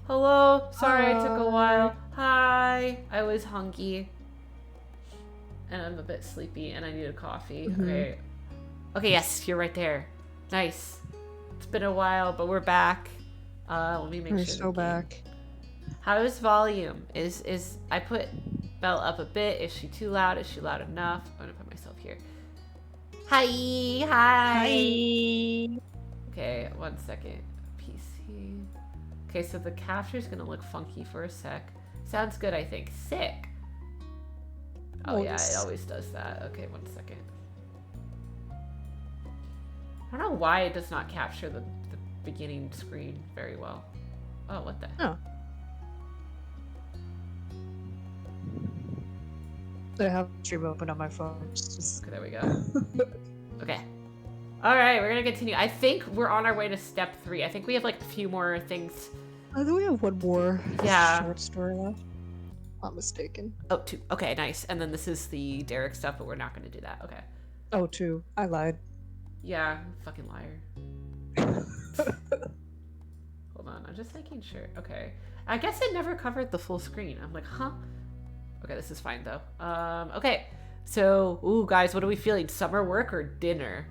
Hello. Sorry I took a Hi. while. Hi. I was hungry. And I'm a bit sleepy and I need a coffee. Mm-hmm. Okay. Okay, yes, you're right there. Nice. It's been a while, but we're back. Let me make We're sure the so game. back. How is volume? Is I put Belle up a bit. Is she too loud? Is she loud enough? I'm gonna put myself here. Hi, hi. Hi. Okay, 1 second. PC. Okay, so the capture's gonna look funky for a sec. Sounds good, I think. Sick. Oh yeah, it Nice. always does that. Okay, 1 second. I don't know why it does not capture the beginning screen very well. Oh, what the? Oh. I have stream open on my phone. Okay, there we go. Okay. Alright, we're gonna continue. I think we're on our way to step 3. I think we have like a few more things. I think we have one more Yeah. short story left. Not mistaken. Oh, 2. Okay, nice. And then this is the Derek stuff, but we're not gonna do that. Okay. Oh, 2. I lied. Yeah, fucking liar. Hold on, I'm just making sure. Okay. I guess it never covered the full screen. I'm like, huh? Okay, this is fine though. Okay. So, ooh, guys, what are we feeling? Summer work or dinner?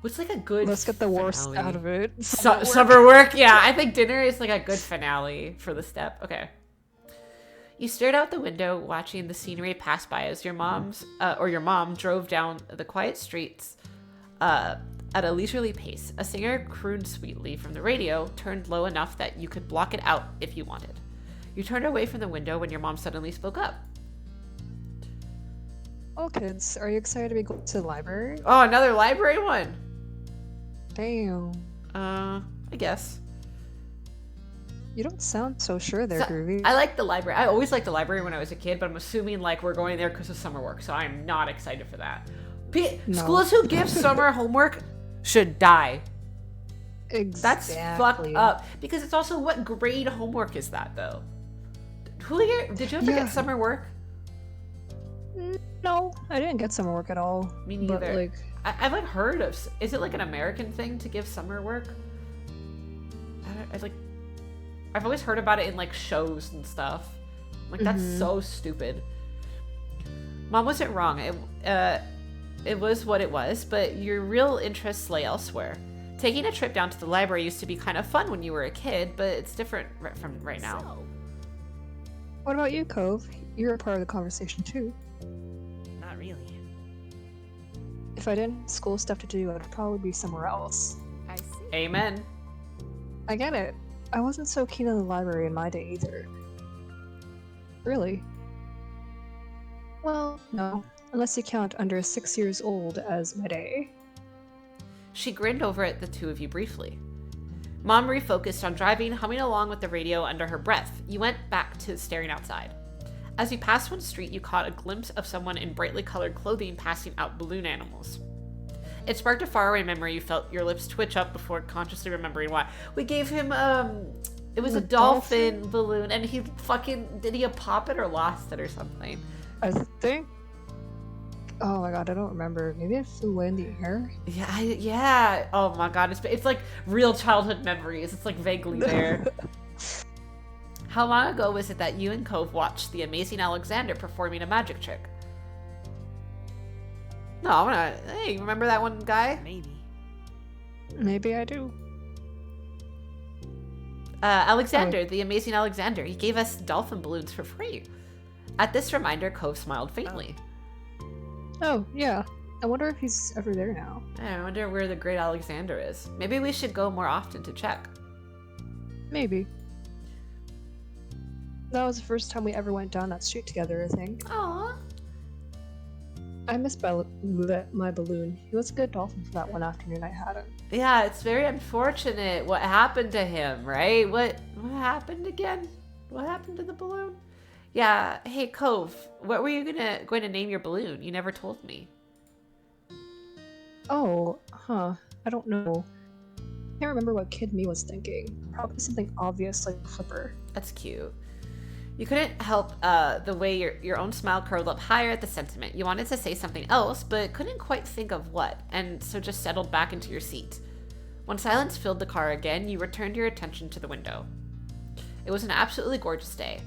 What's like a good Let's get the worst finale? out of it. Summer work? Yeah, I think dinner is like a good finale for the step. Okay. You stared out the window, watching the scenery pass by as your mom drove down the quiet streets at a leisurely pace. A singer crooned sweetly from the radio, turned low enough that you could block it out if you wanted. You turned away from the window when your mom suddenly spoke up. Oh, kids, are you excited to be going to the library? Oh, another library one. Damn. I guess. You don't sound so sure there, Groovy. I like the library. I always liked the library when I was a kid, but I'm assuming like we're going there because of summer work, so I'm not excited for that. No. Schools who give summer homework should die. Exactly. That's fucked up. Because it's also, what grade homework is that though? Julia, did you ever get summer work? No, I didn't get summer work at all. Me neither. But, like, I've like heard of. Is it like an American thing to give summer work? I've always heard about it in like shows and stuff. Like that's so stupid. Mom wasn't wrong. It was what it was, but your real interests lay elsewhere. Taking a trip down to the library used to be kind of fun when you were a kid, but it's different from right now. So, what about you, Cove? You're a part of the conversation too. not really. If I didn't have school stuff to do, I'd probably be somewhere else. I see. Amen. I get it. I wasn't so keen on the library in my day either. Really? Well, no. Unless you count under 6 years old as my day. She grinned over at the two of you briefly. Mom refocused on driving, humming along with the radio under her breath. You went back to staring outside. As you passed one street, you caught a glimpse of someone in brightly colored clothing passing out balloon animals. It sparked a faraway memory. You felt your lips twitch up before consciously remembering why. We gave him, it was a dolphin balloon, and he did he pop it or lost it or something? I think. Oh my god, I don't remember. Maybe it flew away in the air? Yeah. Oh my god, it's like real childhood memories. It's like vaguely there. How long ago was it that you and Cove watched the amazing Alexander performing a magic trick? No, hey, remember that one guy? Maybe. Maybe I do. Alexander, the amazing Alexander. He gave us dolphin balloons for free. At this reminder, Cove smiled faintly. Oh, yeah. I wonder if he's ever there now. I wonder where the great Alexander is. Maybe we should go more often to check. Maybe. That was the first time we ever went down that street together, I think. Aww. I miss my balloon. He was a good dolphin for that one afternoon I had him. Yeah, it's very unfortunate what happened to him, right? What happened again? What happened to the balloon? Yeah, hey Cove, what were you going to name your balloon? You never told me. Oh, huh. I don't know. I can't remember what kid me was thinking. Probably something obvious like Flipper. That's cute. You couldn't help the way your own smile curled up higher at the sentiment. You wanted to say something else, but couldn't quite think of what, and so just settled back into your seat. When silence filled the car again, you returned your attention to the window. It was an absolutely gorgeous day.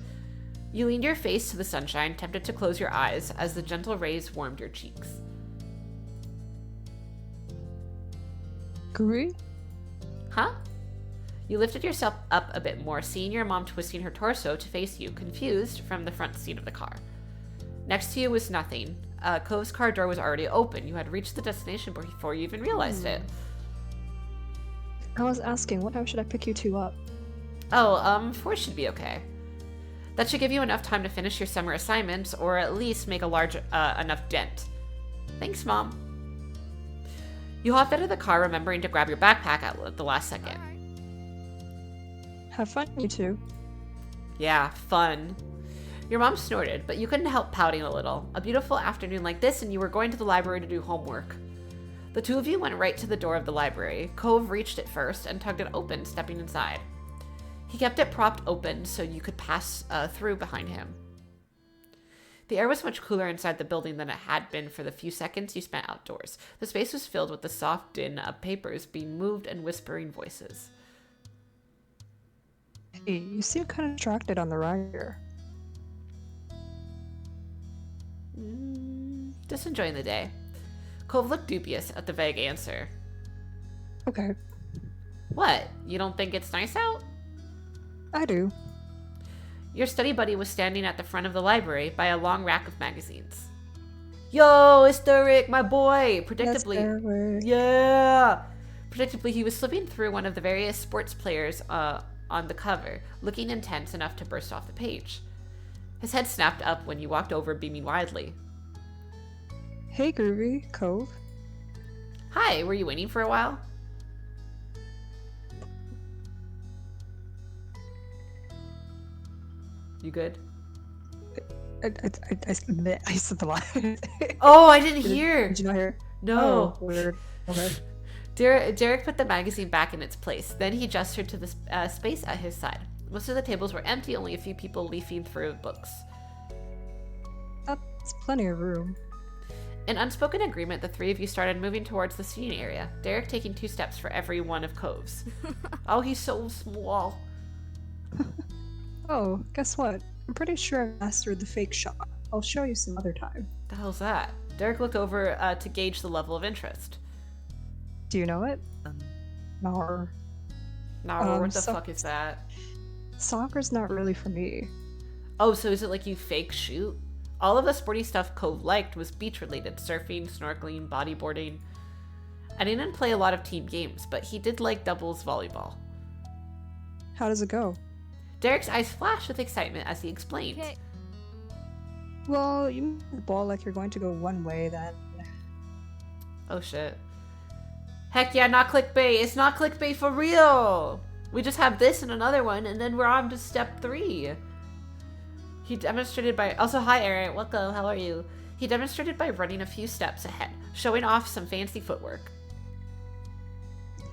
You leaned your face to the sunshine, tempted to close your eyes as the gentle rays warmed your cheeks. Groovy? Huh? You lifted yourself up a bit more, seeing your mom twisting her torso to face you, confused, from the front seat of the car. Next to you was nothing. Cove's car door was already open. You had reached the destination before you even realized it. I was asking, what time should I pick you two up? Oh, 4 should be okay. That should give you enough time to finish your summer assignments, or at least make a large enough dent. Thanks, Mom. You hopped out of the car, remembering to grab your backpack at the last second. Have fun, you two. Yeah, fun. Your mom snorted, but you couldn't help pouting a little. A beautiful afternoon like this, and you were going to the library to do homework. The two of you went right to the door of the library. Cove reached it first and tugged it open, stepping inside. He kept it propped open so you could pass through behind him. The air was much cooler inside the building than it had been for the few seconds you spent outdoors. The space was filled with the soft din of papers being moved and whispering voices. Hey, you seem kind of distracted on the ride here. Just enjoying the day. Cove looked dubious at the vague answer. Okay. What? You don't think it's nice out? I do. Your study buddy was standing at the front of the library by a long rack of magazines. Yo, it's Derek, my boy! Predictably, yeah! Predictably, he was slipping through one of the various sports players on the cover, looking intense enough to burst off the page. His head snapped up when you walked over, beaming widely. Hey, Groovy, Cove. Hi, were you waiting for a while? You good? I said the line. Oh, I didn't hear. Did you not hear? No. Oh, weird. Okay. Derek put the magazine back in its place. Then he gestured to the space at his side. Most of the tables were empty, only a few people leafing through books. That's plenty of room. In unspoken agreement, the three of you started moving towards the seating area, Derek taking 2 steps for every one of Cove's. Oh, he's so small. Oh, guess what? I'm pretty sure I mastered the fake shot. I'll show you some other time. The hell's that? Derek looked over to gauge the level of interest. Do you know it? Nar. What the fuck is that? Soccer's not really for me. Oh, so is it like you fake shoot? All of the sporty stuff Cove liked was beach-related, surfing, snorkeling, bodyboarding. I didn't play a lot of team games, but he did like doubles volleyball. How does it go? Derek's eyes flashed with excitement as he explained. Okay. Well, you move the ball like you're going to go one way, then. Oh shit. Heck yeah, not clickbait. It's not clickbait for real. We just have this and another one, and then we're on to step 3. He demonstrated by... Also, hi, Aaron. Welcome. How are you? He demonstrated by running a few steps ahead, showing off some fancy footwork.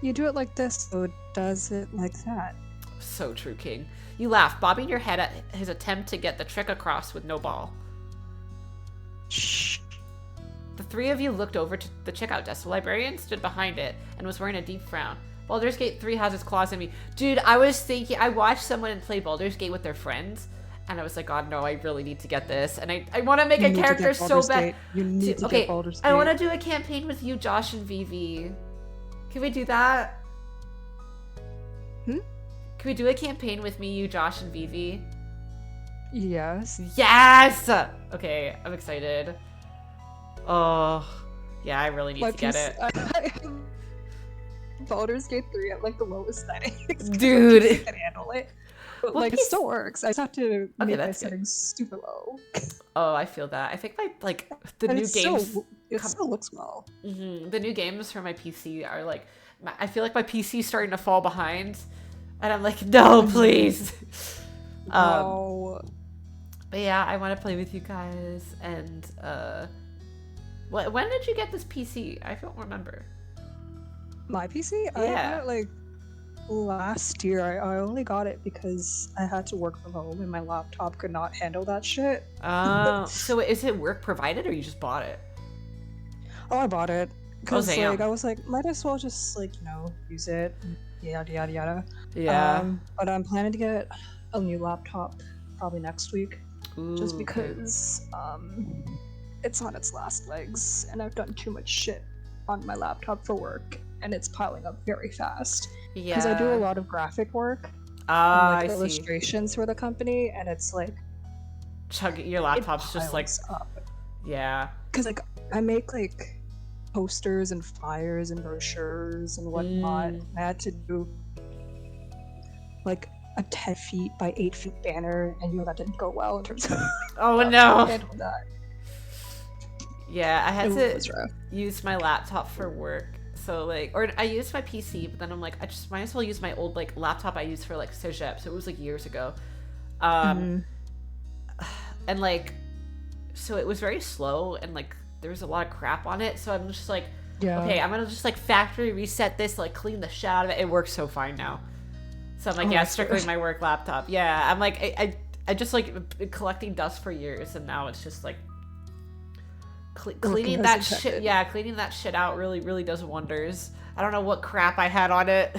You do it like this, so it does it like that. So true, King. You laughed, bobbing your head at his attempt to get the trick across with no ball. Shh. The 3 of you looked over to the checkout desk. The librarian stood behind it and was wearing a deep frown. Baldur's Gate 3 has its claws in me. Dude, I was thinking... I watched someone play Baldur's Gate with their friends, and I was like, God, no, I really need to get this. And I want to make a character so bad. You need to get Baldur's Gate. I want to do a campaign with you, Josh, and Vivi. Can we do that? Hmm? Can we do a campaign with me, you, Josh, and Vivi? Yes. Yes! Okay, I'm excited. Oh, yeah, I really need to get it. Baldur's Gate 3 at like the lowest settings. Dude. I can handle it. But Well, like, it still works. I just have to make my that's good. settings super low. Oh, I feel that. I think the And new it's games... still looks well. The new games for my PC are like... I feel like my PC's starting to fall behind. And I'm like, no, please. No. But yeah, I want to play with you guys. And when did you get this PC? I don't remember. My PC? I Yeah. got it like last year. I only got it because I had to work from home and my laptop could not handle that shit. Oh, so is it work provided or you just bought it? Oh, I bought it. Because damn. like I was like, might as well just like use it, yada yada yada. Yeah. But I'm planning to get a new laptop probably next week, just Ooh, okay. because it's on its last legs, and I've done too much shit on my laptop for work, and it's piling up very fast. Because I do a Yeah. lot of graphic work and Ah, like I see. illustrations for the company, and it's like Your it laptop's just like, piles up. yeah. Because like I make like posters and flyers and brochures and whatnot. I had to do like a 10 feet by 8 feet banner, and that didn't go well in terms of Oh how to no. handle that. Yeah, I had It was rough. to use my laptop for work. So like, or I used my PC, but then I'm like, I just might as well use my old like laptop I used for like Cégep. So it was like years ago. And like, so it was very slow, and like there was a lot of crap on it. So I'm just like, Yeah. okay, I'm gonna just like factory reset this, like clean the shit out of it. It works so fine now. So I'm like, yeah, that's strictly good. my work laptop. Yeah, I'm like, I just like been collecting dust for years, and now it's just like cleaning as that shit. intended. Yeah, cleaning that shit out really does wonders. I don't know what crap I had on it.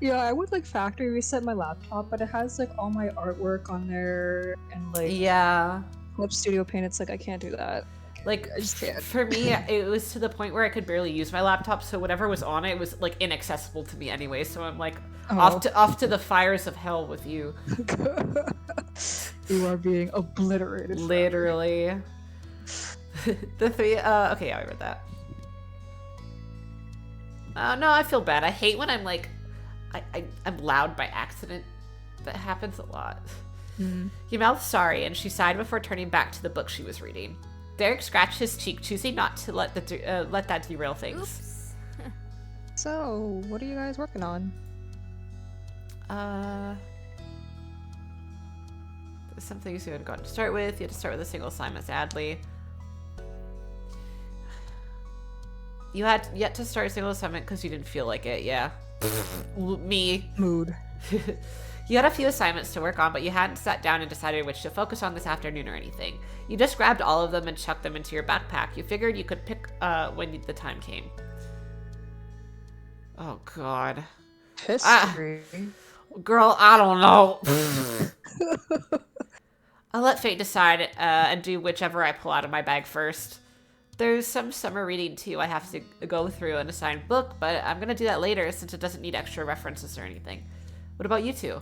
Yeah, I would like factory reset my laptop, but it has like all my artwork on there and like Yeah. Clip Studio Paint. It's like I can't do that. Like, I just can't. for me, it was to the point where I could barely use my laptop, so whatever was on it was like inaccessible to me anyway. So I'm like, off to the fires of hell with you. You are being obliterated. Literally. The three. Okay, yeah, I read that. No, I feel bad. I hate when I'm like, I'm loud by accident. That happens a lot. He mouthed sorry, and she sighed before turning back to the book she was reading. Derek scratched his cheek, choosing not to let that derail things. Oops. So, what are you guys working on? Some things you had gotten to start with. You had to start with a single assignment, sadly. You had yet to start a single assignment because you didn't feel like it, yeah. Me. Mood. You had a few assignments to work on, but you hadn't sat down and decided which to focus on this afternoon or anything. You just grabbed all of them and chucked them into your backpack. You figured you could pick when the time came. Oh, God. History. Girl, I don't know. I'll let fate decide and do whichever I pull out of my bag first. There's some summer reading too I have to go through an assigned book, but I'm gonna do that later since it doesn't need extra references or anything. What about you two?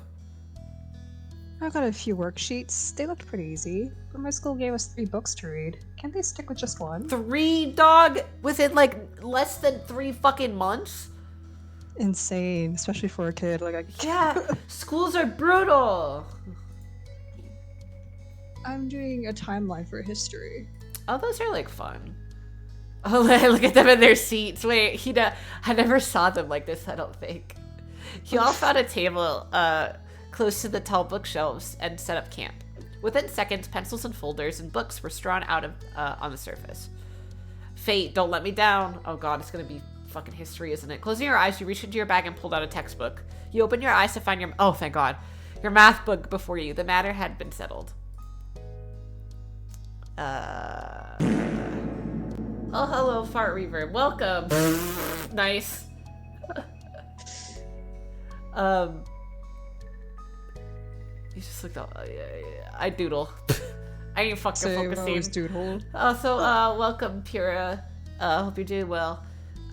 I got a few worksheets. They looked pretty easy, but my school gave us 3 books to read. Can't they stick with just one? 3, dog? Within like less than 3 fucking months? Insane, especially for a kid. Like, Yeah, schools are brutal. I'm doing a timeline for history. Oh, those are like fun. Oh, look at them in their seats. Wait, I never saw them like this, I don't think. You all found a table close to the tall bookshelves and set up camp. Within seconds, pencils and folders and books were strewn out on the surface. Fate, don't let me down. Oh god, it's gonna be fucking history, isn't it? Closing your eyes, you reached into your bag and pulled out a textbook. You opened your eyes to find oh, thank god, your math book before you. The matter had been settled. Oh, hello, Fart Reverb. Welcome. Nice. You just looked up. I doodle. I ain't fucking focusing. Doodle. Also, welcome, Pura. Hope you're doing well.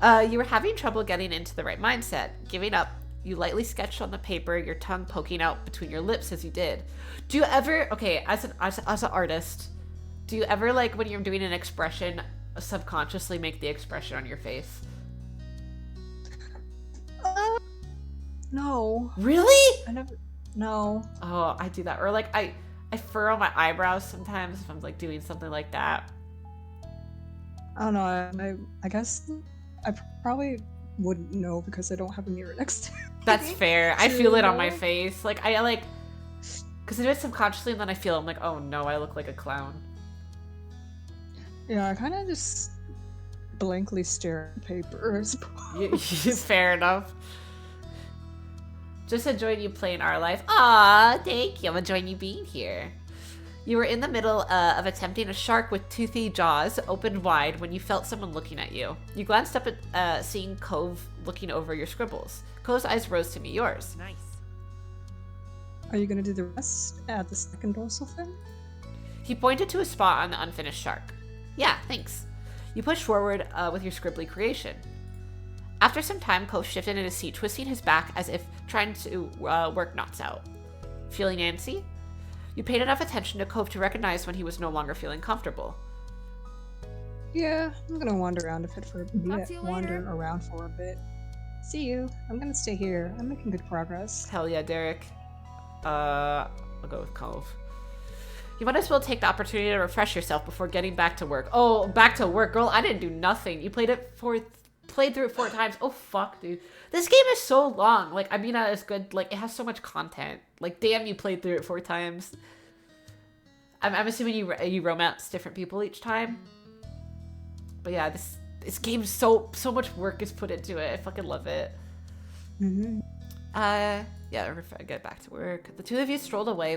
You were having trouble getting into the right mindset. Giving up, you lightly sketched on the paper, your tongue poking out between your lips as you did. Do you ever, okay, as an artist, do you ever, like, when you're doing an expression, subconsciously make the expression on your face? No. Really? I never. No. Oh, I do that. Or, like, I furrow my eyebrows sometimes if I'm, like, doing something like that. I don't know. I guess I probably wouldn't know because I don't have a mirror next to me. That's fair. I feel it on my know? face. Like, I, like... Because I do it subconsciously, and then I feel I'm like, oh, no, I look like a clown. Yeah, I kind of just blankly stare at paper. Fair enough. Just enjoying you playing our life. Aw, thank you. I'm enjoying you being here. You were in the middle of attempting a shark with toothy jaws opened wide when you felt someone looking at you. You glanced up at seeing Cove looking over your scribbles. Cove's eyes rose to meet yours. Nice. Are you gonna do the rest at the second dorsal fin? He pointed to a spot on the unfinished shark. Yeah, thanks. You pushed forward with your scribbly creation. After some time, Cove shifted in his seat, twisting his back as if trying to work knots out. Feeling antsy? You paid enough attention to Cove to recognize when he was no longer feeling comfortable. Yeah, I'm gonna wander around a bit for a Talk to bit. you Wander later. around for a bit. See you. I'm gonna stay here. I'm making good progress. Hell yeah, Derek. I'll go with Cove. You might as well take the opportunity to refresh yourself before getting back to work. Oh, back to work, girl. I didn't do nothing. You played through it 4 times. Oh, fuck, dude. This game is so long. Like, I mean, not as good. Like, it has so much content. Like, damn, you played through it 4 times. I'm assuming you romance different people each time. But yeah, this game, so much work is put into it. I fucking love it. Mm-hmm. Yeah, get back to work. The two of you strolled away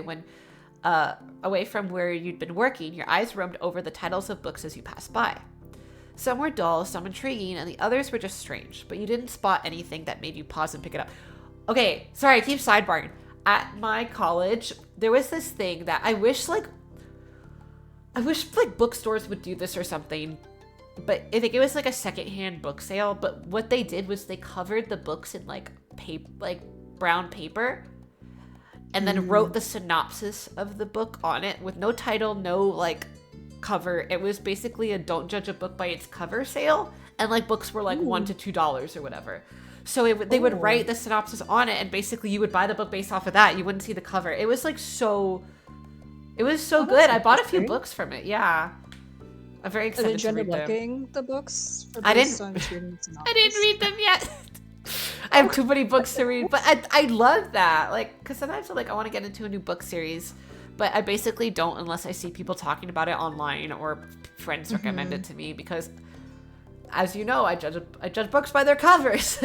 away from where you'd been working. Your eyes roamed over the titles of books as you passed by. Some were dull, some intriguing, and the others were just strange, but you didn't spot anything that made you pause and pick it up. Okay, sorry, I keep sidebarring. At my college, there was this thing that I wish bookstores would do this or something, but I think it was like a secondhand book sale, but what they did was they covered the books in like brown paper and then wrote the synopsis of the book on it with no title, no like cover. It was basically a don't judge a book by its cover sale, and like books were like $1 to $2 or whatever. So they would write the synopsis on it, and basically you would buy the book based off of that. You wouldn't see the cover. It was like it was so good. I bought a few books from it. Yeah, I'm very Are excited they to gender read them. looking the books? Or I based didn't- on students and I didn't authors? read them yet. I have too many books to read, but I love that. Like, because sometimes I want to get into a new book series, but I basically don't unless I see people talking about it online or friends recommend it to me. Because, as you know, I judge books by their covers.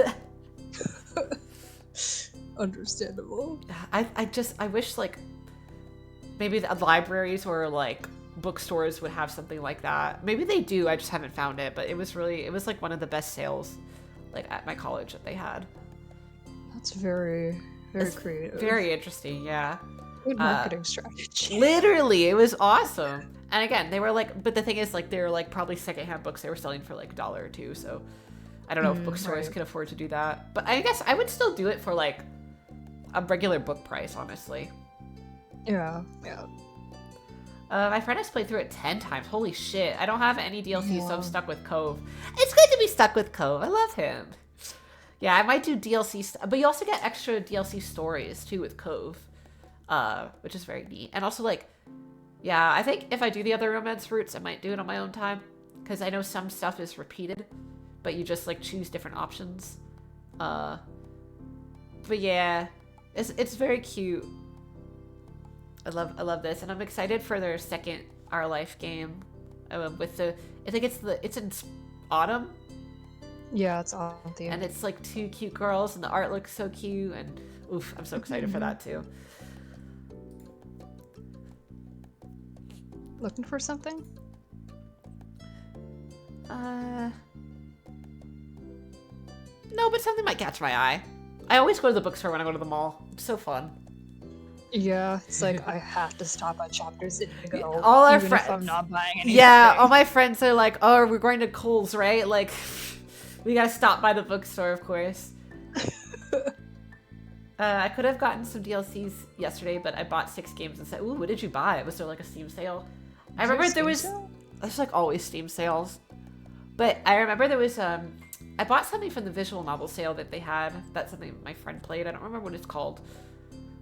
Understandable. I wish like maybe the libraries or like bookstores would have something like that. Maybe they do. I just haven't found it. But it was like one of the best sales like at my college that they had. That's very, very It's creative. Very interesting, yeah. good marketing strategy. Literally, it was awesome. And again, they were like, but the thing is, like, they were like probably secondhand books they were selling for like $1 or $2. So I don't know if bookstores right. could afford to do that. But I guess I would still do it for like a regular book price, honestly. Yeah. My friend has played through it 10 times. Holy shit. I don't have any DLC, so Wow. I'm stuck with Cove. It's good to be stuck with Cove. I love him. Yeah, I might do DLC, but you also get extra DLC stories too with Cove, which is very neat. And also, like, yeah, I think if I do the other romance routes, I might do it on my own time, because I know some stuff is repeated, but you just like choose different options. But yeah, it's very cute. I love this, and I'm excited for their second Our Life game. With the, I think it's in autumn. Yeah, it's on the And it's like 2 cute girls, and the art looks so cute, and oof, I'm so excited for that too. Looking for something? No, but something might catch my eye. I always go to the bookstore when I go to the mall. It's so fun. Yeah, it's like I have to stop at Chapters Indigo. All our even if friends- I'm not buying anything. Yeah, all my friends are like, "Oh, we're going to Kohl's, right?" Like, we gotta stop by the bookstore, of course. I could have gotten some DLCs yesterday, but I bought 6 games and said, "Ooh, what did you buy?" Was there like a Steam sale? I remember there was. There's like always Steam sales, but I remember there was I bought something from the visual novel sale that they had. That's something my friend played. I don't remember what it's called,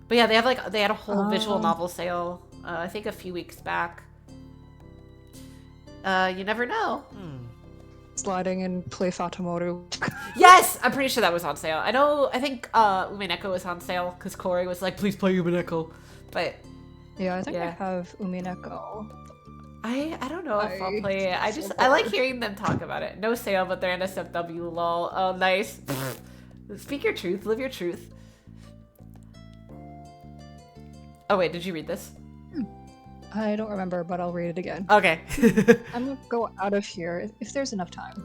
but yeah, they had a whole visual novel sale. I think a few weeks back. You never know. Sliding and play Fatamoru. Yes, I'm pretty sure that was on sale. I think Umineko was on sale because Corey was like, "Please play Umineko," but Yeah, I think I Yeah. have Umineko. I don't know if I'll I play it. I like hearing them talk about it. No sale, but they're NSFW. Lol. Oh, nice. Speak your truth. Live your truth. Oh wait, did you read this? I don't remember, but I'll read it again. Okay. I'm gonna go out of here if there's enough time.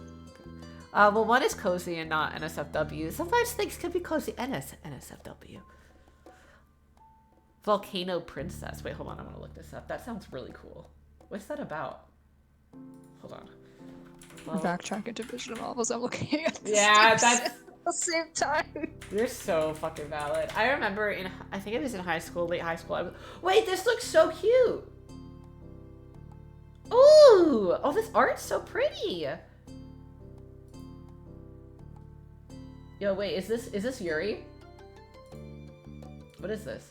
Well, one is cozy and not NSFW. Sometimes things can be cozy and NSFW. Volcano Princess. Wait, hold on. I want to look this up. That sounds really cool. What's that about? Hold on. Well, Backtrack into visual novels. I'm looking at this yeah, at that's... the same time. You're so fucking valid. I remember I think it was in high school, late high school. Wait, this looks so cute. Ooh! Oh, this art's so pretty. Yo, wait, is this Yuri? What is this?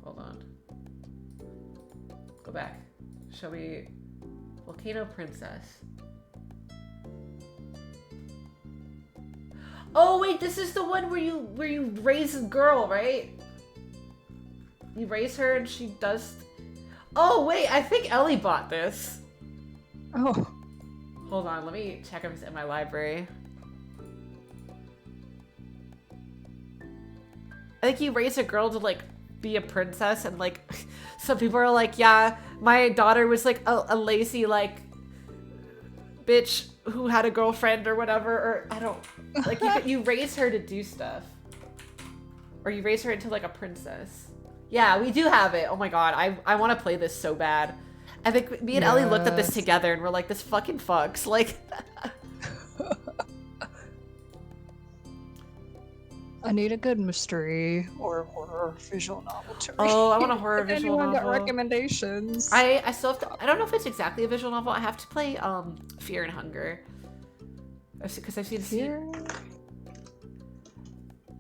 Hold on. Go back. Show me Volcano Princess. Oh wait, this is the one where you raise a girl, right? You raise her and she does. Oh wait, I think Ellie bought this. Oh. Hold on, let me check if it's in my library. I think you raise a girl to like be a princess, and like some people are like, yeah, my daughter was like a lazy like bitch who had a girlfriend or whatever, or I don't like you raise her to do stuff, or you raise her into like a princess. Yeah, we do have it. Oh my god, I want to play this so bad. I think me and Ellie looked at this together and we're like, this fucking fucks. Like, I need a good mystery or horror visual novel to read. Oh, I want a horror visual novel. novel. Got recommendations? I still have to. I don't know if it's exactly a visual novel. I have to play Fear and Hunger, because I've seen Fear.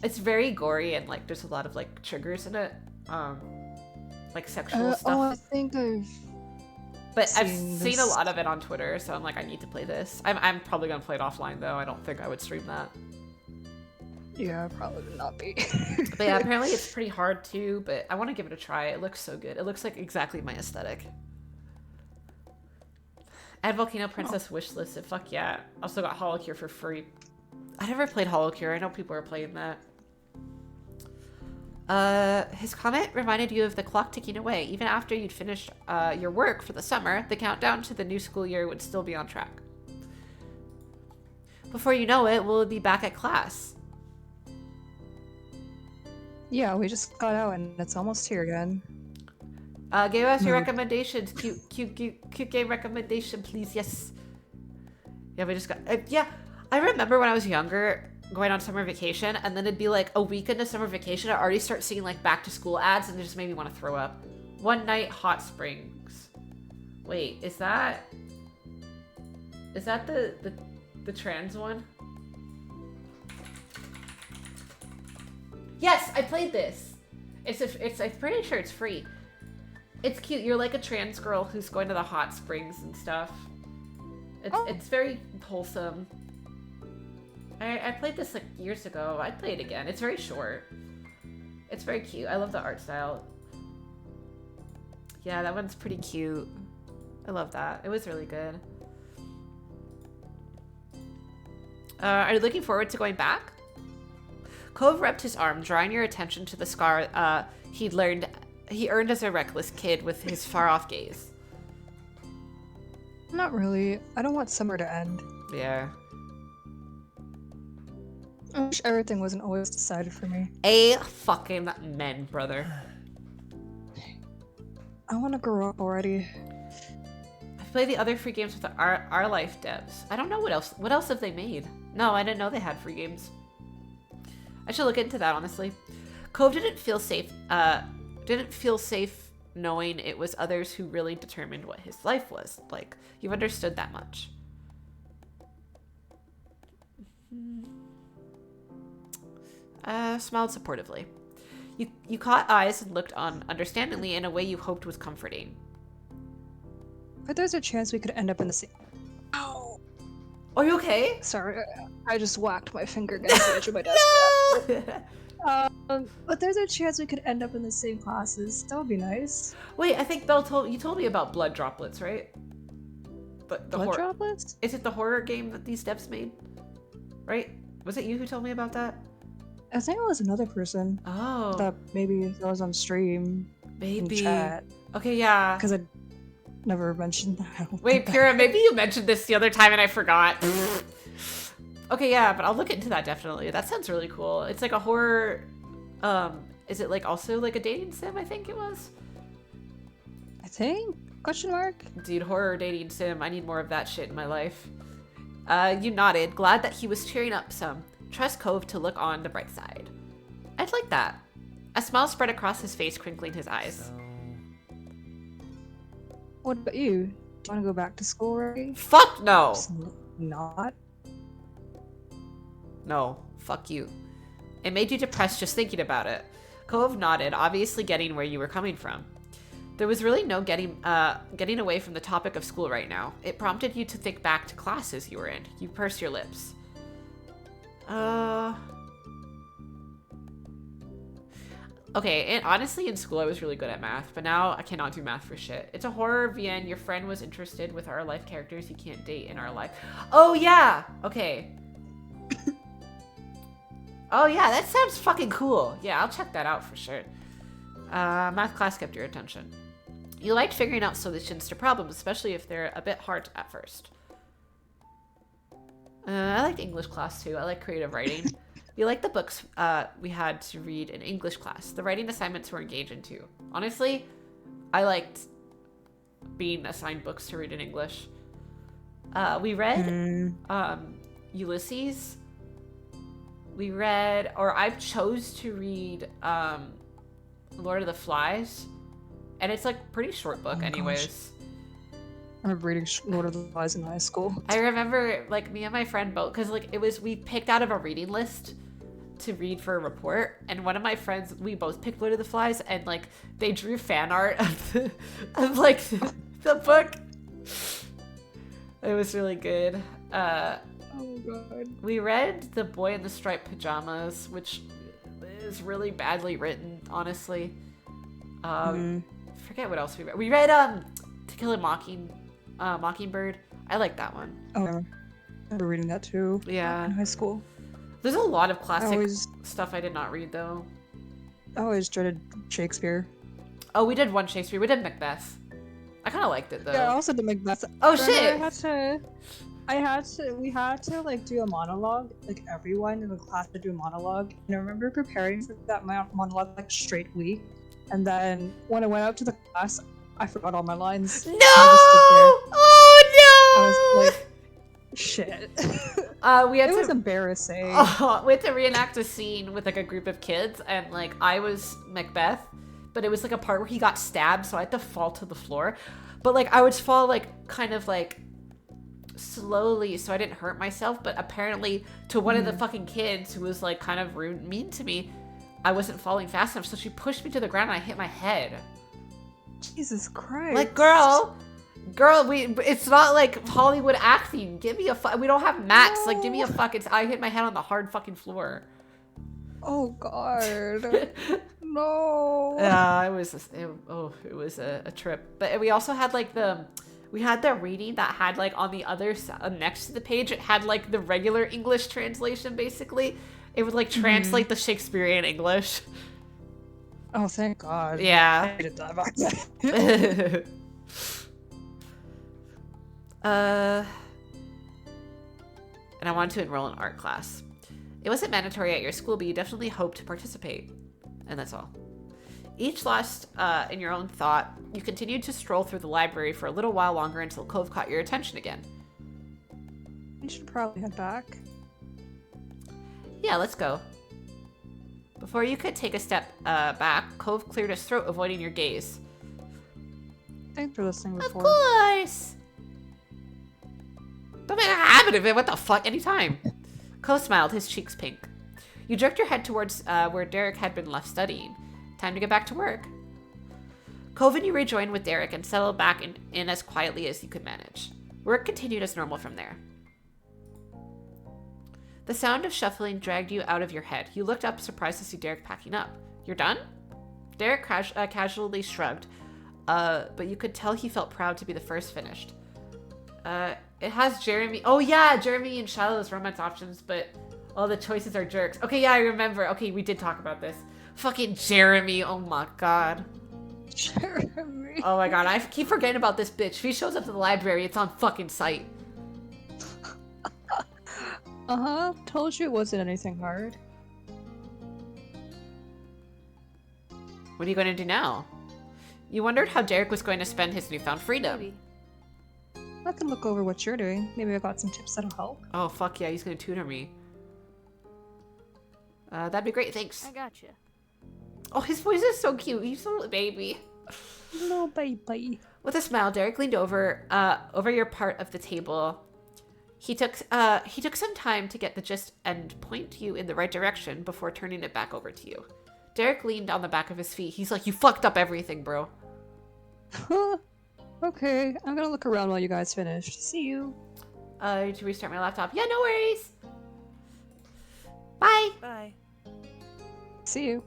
It's very gory and like there's a lot of like triggers in it, like sexual stuff. Oh, I think I've seen a lot of it on Twitter, so I'm like, I need to play this. I'm probably gonna play it offline though. I don't think I would stream that. Yeah, probably would not be. But yeah, apparently it's pretty hard too, but I want to give it a try. It looks so good. It looks like exactly my aesthetic. Add Volcano Princess wishlisted. Fuck yeah. Also got HoloCure for free. I never played HoloCure. I know people are playing that. His comment reminded you of the clock ticking away. Even after you'd finished your work for the summer, the countdown to the new school year would still be on track. Before you know it, we'll be back at class. Yeah, we just got out and it's almost here again. Give us your recommendations. Cute game recommendation, please. Yes. Yeah, we just got... yeah, I remember when I was younger going on summer vacation, and then it'd be like a week into summer vacation, I already start seeing like back to school ads, and it just made me want to throw up. One Night Hot Springs. Wait, is that the trans one? Yes, I played this. I'm pretty sure it's free. It's cute. You're like a trans girl who's going to the hot springs and stuff. It's very wholesome. I played this like years ago. I'd play it again. It's very short. It's very cute. I love the art style. Yeah, that one's pretty cute. I love that. It was really good. Are you looking forward to going back? Cove rubbed his arm, drawing your attention to the scar he earned as a reckless kid with his far-off gaze. Not really. I don't want summer to end. Yeah. I wish everything wasn't always decided for me. A fucking men, brother. I want to grow up already. I've played the other free games with the Our Life devs. I don't know what else. What else have they made? No, I didn't know they had free games. I should look into that, honestly. Cove didn't feel safe knowing it was others who really determined what his life was like. You understood that much. Smiled supportively. You caught eyes and looked on understandingly in a way you hoped was comforting. But there's a chance we could end up in the same... Ow! Are you okay? Sorry, I just whacked my finger against the edge of my desk. No! But there's a chance we could end up in the same classes. That would be nice. Wait, I think Belle told me about Blood Droplets, right? But the Blood Droplets? Is it the horror game that these devs made? Right? Was it you who told me about that? I think it was another person. Oh. That maybe that was on stream. Maybe. chat. Okay, yeah. Because I never mentioned that. I don't Wait, think Pyrrha, maybe you mentioned this the other time and I forgot. Okay, yeah, but I'll look into that definitely. That sounds really cool. It's like a horror. Is it like also like a dating sim? I think it was. I think? Question mark? Dude, horror dating sim. I need more of that shit in my life. You nodded, glad that he was cheering up some. Trust Cove to look on the bright side. I'd like that. A smile spread across his face, crinkling his eyes. What about you? Do you want to go back to school already? Fuck no! Just not? No, fuck you. It made you depressed just thinking about it. Cove nodded, obviously getting where you were coming from. There was really no getting away from the topic of school right now. It prompted you to think back to classes you were in. You pursed your lips. Okay, and honestly, in school I was really good at math, but now I cannot do math for shit. It's a horror, VN. Your friend was interested with our life characters you can't date in our life. Oh, yeah! Okay. Oh, yeah, that sounds fucking cool. Yeah, I'll check that out for sure. Math class kept your attention. You liked figuring out solutions to problems, especially if they're a bit hard at first. I liked English class too. I like creative writing. We liked the books we had to read in English class. The writing assignments were engaging too. Honestly, I liked being assigned books to read in English. We read Ulysses. We read, or I chose to read Lord of the Flies. And it's like a pretty short book anyways. Gosh. I remember reading Lord of the Flies in high school. I remember like me and my friend both, because like we picked out of a reading list to read for a report, and one of my friends, we both picked Lord of the Flies, and like they drew fan art of like the book. It was really good. Oh god. We read The Boy in the Striped Pajamas, which is really badly written, honestly. Forget what else we read. We read To Kill a Mockingbird. I like that one. Oh, I remember reading that too. Yeah. In high school. There's a lot of classic stuff I did not read though. I always dreaded Shakespeare. Oh, we did one Shakespeare. We did Macbeth. I kind of liked it though. Yeah, I also did Macbeth. Oh Remember, shit! we had to like do a monologue. Like everyone in the class to do a monologue. And I remember preparing for that monologue like straight week. And then when I went out to the class, I forgot all my lines. No! Oh no! I was like, shit. It was embarrassing. We had to reenact a scene with like a group of kids, and like I was Macbeth, but it was like a part where he got stabbed, so I had to fall to the floor. But like I would fall like kind of like slowly, so I didn't hurt myself. But apparently, to one of the fucking kids who was like kind of rude, mean to me, I wasn't falling fast enough, so she pushed me to the ground and I hit my head. Jesus Christ. Like, girl, it's not like Hollywood acting. Give me a we don't have mats. No. Like, give me a fucking. I hit my head on the hard fucking floor. Oh God. No. Yeah, it was a trip. But we also had like we had the reading that had like on the other side, next to the page, it had like the regular English translation. Basically, it would like translate the Shakespearean English. Oh, thank God. Yeah. I hated that back then. And I wanted to enroll in art class. It wasn't mandatory at your school, but you definitely hoped to participate. And that's all. Each lost in your own thought, you continued to stroll through the library for a little while longer until Cove caught your attention again. We should probably head back. Yeah, let's go. Before you could take a step back, Cove cleared his throat, avoiding your gaze. Thanks for listening before. Of course! Don't make a habit of it, what the fuck, anytime. Cove smiled, his cheeks pink. You jerked your head towards where Derek had been left studying. Time to get back to work. Cove and you rejoined with Derek and settled back in as quietly as you could manage. Work continued as normal from there. The sound of shuffling dragged you out of your head. You looked up, surprised to see Derek packing up. You're done? Derek casually shrugged, but you could tell he felt proud to be the first finished. It has Jeremy. Oh yeah, Jeremy and Shiloh's romance options, but all the choices are jerks. Okay, yeah, I remember. Okay, we did talk about this. Fucking Jeremy, oh my god. Jeremy. Oh my god, I keep forgetting about this bitch. If he shows up to the library, it's on fucking sight. Told you it wasn't anything hard. What are you going to do now? You wondered how Derek was going to spend his newfound freedom. Maybe. I can look over what you're doing. Maybe I got some tips that'll help. Oh, fuck yeah, he's going to tutor me. That'd be great, thanks. I gotcha. Oh, his voice is so cute. He's a little baby. No, bye. With a smile, Derek leaned over your part of the table. He took some time to get the gist and point you in the right direction before turning it back over to you. Derek leaned on the back of his feet. He's like, "You fucked up everything, bro." Okay, I'm gonna look around while you guys finish. See you. To restart my laptop. Yeah, no worries. Bye. Bye. See you.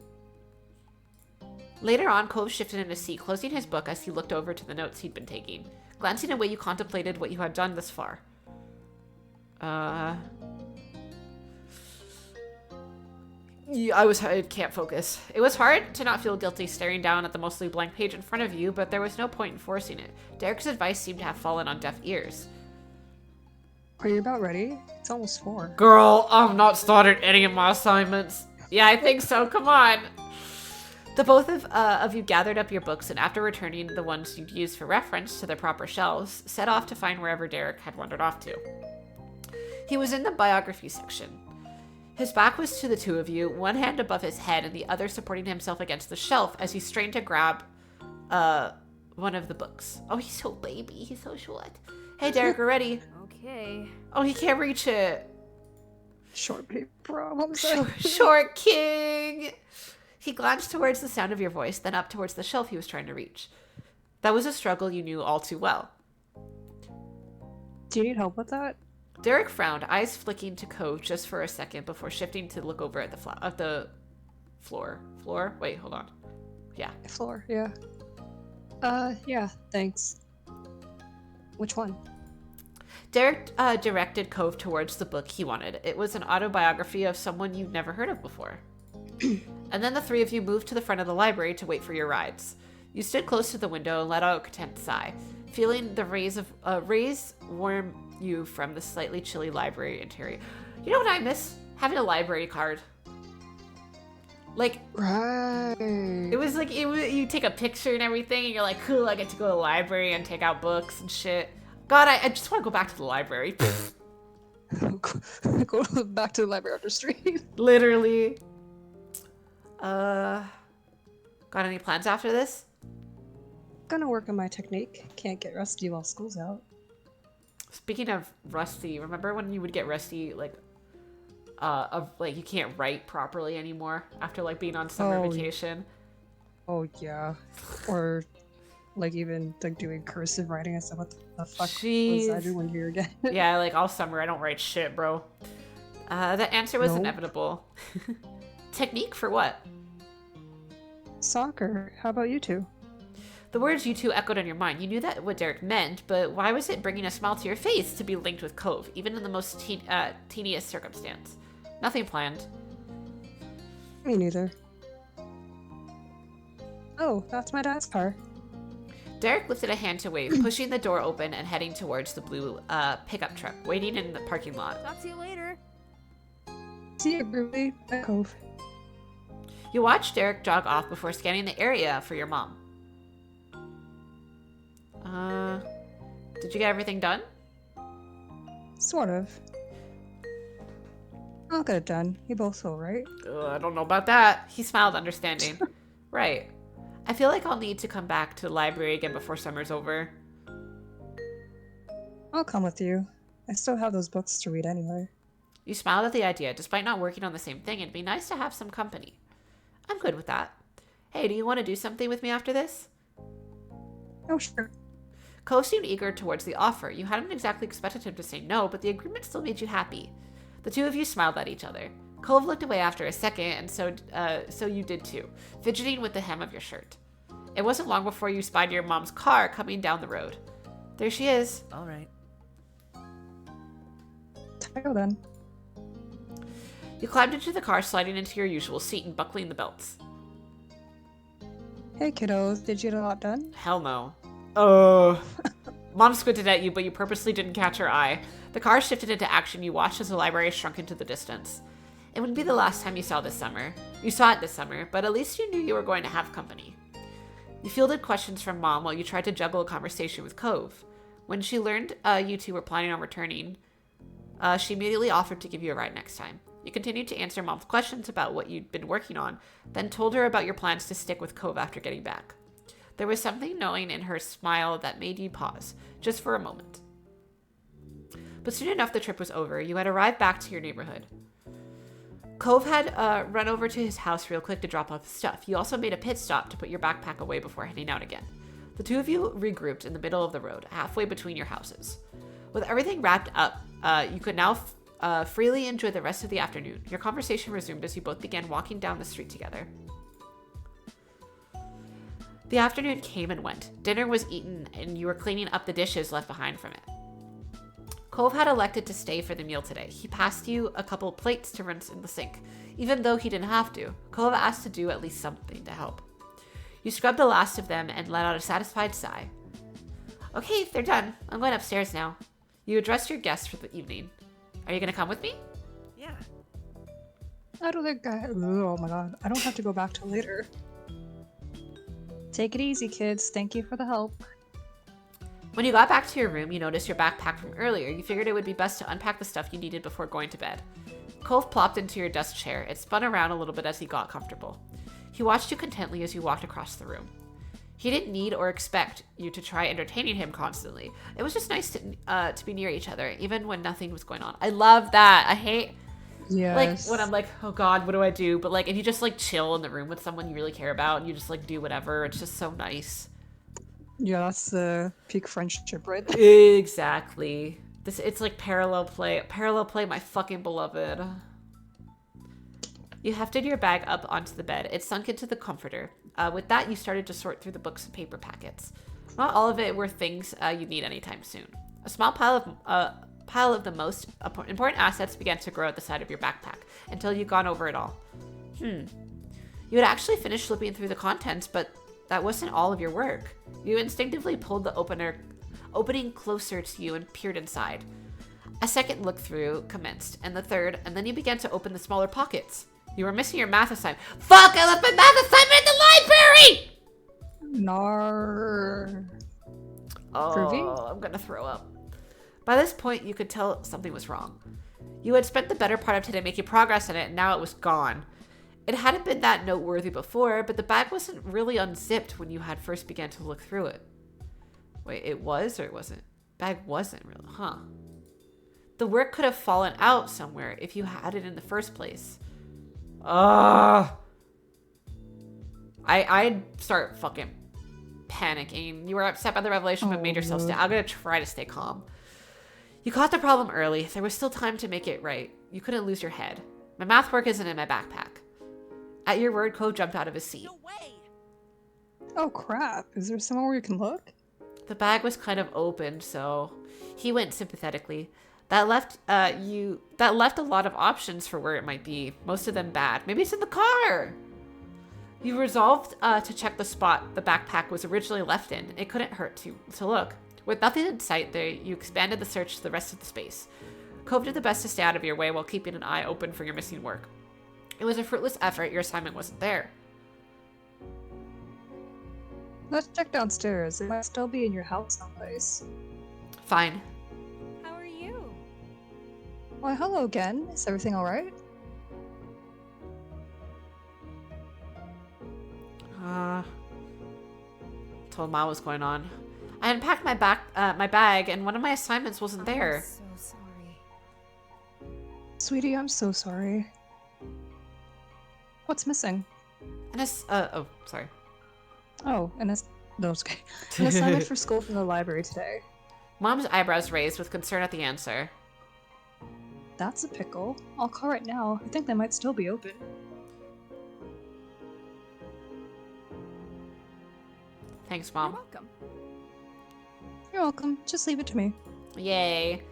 Later on, Cove shifted in his seat, closing his book as he looked over to the notes he'd been taking. Glancing away, you contemplated what you had done thus far. Yeah, I can't focus. It was hard to not feel guilty staring down at the mostly blank page in front of you, but there was no point in forcing it. Derek's advice seemed to have fallen on deaf ears. Are you about ready? It's almost 4. Girl, I've not started any of my assignments. Yeah, I think so. Come on. The both of you gathered up your books and after returning the ones you'd used for reference to their proper shelves, set off to find wherever Derek had wandered off to. He was in the biography section. His back was to the two of you, one hand above his head and the other supporting himself against the shelf as he strained to grab one of the books. Oh, he's so baby. He's so short. Hey, Derek, we're ready. Okay. Oh, he can't reach it. Short paper problems. Short king. He glanced towards the sound of your voice, then up towards the shelf he was trying to reach. That was a struggle you knew all too well. Do you need help with that? Derek frowned, eyes flicking to Cove just for a second before shifting to look over at the floor. Floor? Wait, hold on. Yeah. Floor, yeah. Yeah, thanks. Which one? Derek directed Cove towards the book he wanted. It was an autobiography of someone you'd never heard of before. And then the three of you moved to the front of the library to wait for your rides. You stood close to the window and let out a content sigh, feeling the rays warm you from the slightly chilly library interior. You know what I miss? Having a library card. Like, Right. it was like, you take a picture and everything, and you're like, cool, I get to go to the library and take out books and shit. God, I just want to go back to the library. Go back to the library after stream. Literally. Got any plans after this? Gonna work on my technique. Can't get rusty while school's out. Speaking of rusty, remember when you would get rusty, like you can't write properly anymore after like being on summer Oh, vacation? Oh yeah. Or like even like doing cursive writing and stuff. What the fuck was I Jeez. doing when you were again? Yeah, like all summer I don't write shit, bro. The answer was Nope. inevitable. Technique for what? Soccer. How about you two? The words you two echoed in your mind. You knew that what Derek meant, but why was it bringing a smile to your face to be linked with Cove, even in the most teeniest circumstance? Nothing planned. Me neither. Oh, that's my dad's car. Derek lifted a hand to wave, pushing the door open and heading towards the blue pickup truck, waiting in the parking lot. Talk to you later. See you, Groovy. At Cove. You watched Derek jog off before scanning the area for your mom. Did you get everything done? Sort of. I'll get it done. You both will, right? I don't know about that. He smiled, understanding. Right. I feel like I'll need to come back to the library again before summer's over. I'll come with you. I still have those books to read anyway. You smiled at the idea. Despite not working on the same thing, it'd be nice to have some company. I'm good with that. Hey, do you want to do something with me after this? Oh, sure. Cove seemed eager towards the offer. You hadn't exactly expected him to say no, but the agreement still made you happy. The two of you smiled at each other. Cove looked away after a second, and so you did too, fidgeting with the hem of your shirt. It wasn't long before you spied your mom's car coming down the road. There she is. All right. Title then. You climbed into the car, sliding into your usual seat and buckling the belts. Hey kiddos, did you get a lot done? Hell no. Mom squinted at you, but you purposely didn't catch her eye. The car shifted into action. You watched as the library shrunk into the distance. It wouldn't be the last time you saw it this summer, but at least you knew you were going to have company. You fielded questions from Mom while you tried to juggle a conversation with Cove. When she learned you two were planning on returning, she immediately offered to give you a ride next time. You continued to answer Mom's questions about what you'd been working on, then told her about your plans to stick with Cove after getting back. There was something knowing in her smile that made you pause, just for a moment. But soon enough the trip was over. You had arrived back to your neighborhood. Cove had run over to his house real quick to drop off his stuff. You also made a pit stop to put your backpack away before heading out again. The two of you regrouped in the middle of the road, halfway between your houses. With everything wrapped up, you could now freely enjoy the rest of the afternoon. Your conversation resumed as you both began walking down the street together. The afternoon came and went. Dinner was eaten, and you were cleaning up the dishes left behind from it. Cove had elected to stay for the meal today. He passed you a couple plates to rinse in the sink. Even though he didn't have to, Cove asked to do at least something to help. You scrubbed the last of them and let out a satisfied sigh. Okay, they're done. I'm going upstairs now. You addressed your guests for the evening. Are you going to come with me? Yeah. I don't think oh my god. I don't have to go back till later. Take it easy, kids. Thank you for the help. When you got back to your room, you noticed your backpack from earlier. You figured it would be best to unpack the stuff you needed before going to bed. Cove plopped into your desk chair. It spun around a little bit as he got comfortable. He watched you contently as you walked across the room. He didn't need or expect you to try entertaining him constantly. It was just nice to be near each other, even when nothing was going on. I love that. I hate, like, when I'm like, oh god, what do I do? But, like, if you just, like, chill in the room with someone you really care about and you just, like, do whatever, it's just so nice. Yeah, that's the peak friendship right there. Exactly. It's like parallel play, my fucking beloved. You hefted your bag up onto the bed. It sunk into the comforter. With that, you started to sort through the books and paper packets. Not all of it were things you'd need anytime soon. A small pile of the most important assets began to grow at the side of your backpack until you'd gone over it all. You had actually finished flipping through the contents, but that wasn't all of your work. You instinctively pulled the opening closer to you and peered inside. A second look through commenced, and the third, and then you began to open the smaller pockets. You were missing your math assignment. Fuck! I left my math assignment in the library! Nar. Oh, Groovy? I'm gonna throw up. By this point, you could tell something was wrong. You had spent the better part of today making progress in it, and now it was gone. It hadn't been that noteworthy before, but the bag wasn't really unzipped when you had first began to look through it. Wait, it was or it wasn't? Bag wasn't really, huh? The work could have fallen out somewhere if you had it in the first place. I'd start fucking panicking. You were upset by the revelation, but made yourself stay. I'm gonna try to stay calm. You caught the problem early. There was still time to make it right. You couldn't lose your head. My math work isn't in my backpack. At your word, Cove jumped out of his seat. No way. Oh crap. Is there somewhere where you can look? The bag was kind of open, so he went sympathetically. That left a lot of options for where it might be. Most of them bad. Maybe it's in the car. You resolved to check the spot the backpack was originally left in. It couldn't hurt to look. With nothing in sight there, you expanded the search to the rest of the space. Cove did the best to stay out of your way while keeping an eye open for your missing work. It was a fruitless effort. Your assignment wasn't there. Let's check downstairs. It might still be in your house someplace. Fine. How are you? Why, hello again. Is everything alright? Told Ma what was going on. I unpacked my bag, and one of my assignments wasn't there. I'm so sorry. Sweetie, I'm so sorry. What's missing? And oh, sorry. Oh, no, it's okay. An assignment for school from the library today. Mom's eyebrows raised with concern at the answer. That's a pickle. I'll call right now. I think they might still be open. Thanks, You're Mom. welcome. You're welcome. Just leave it to me. Yay.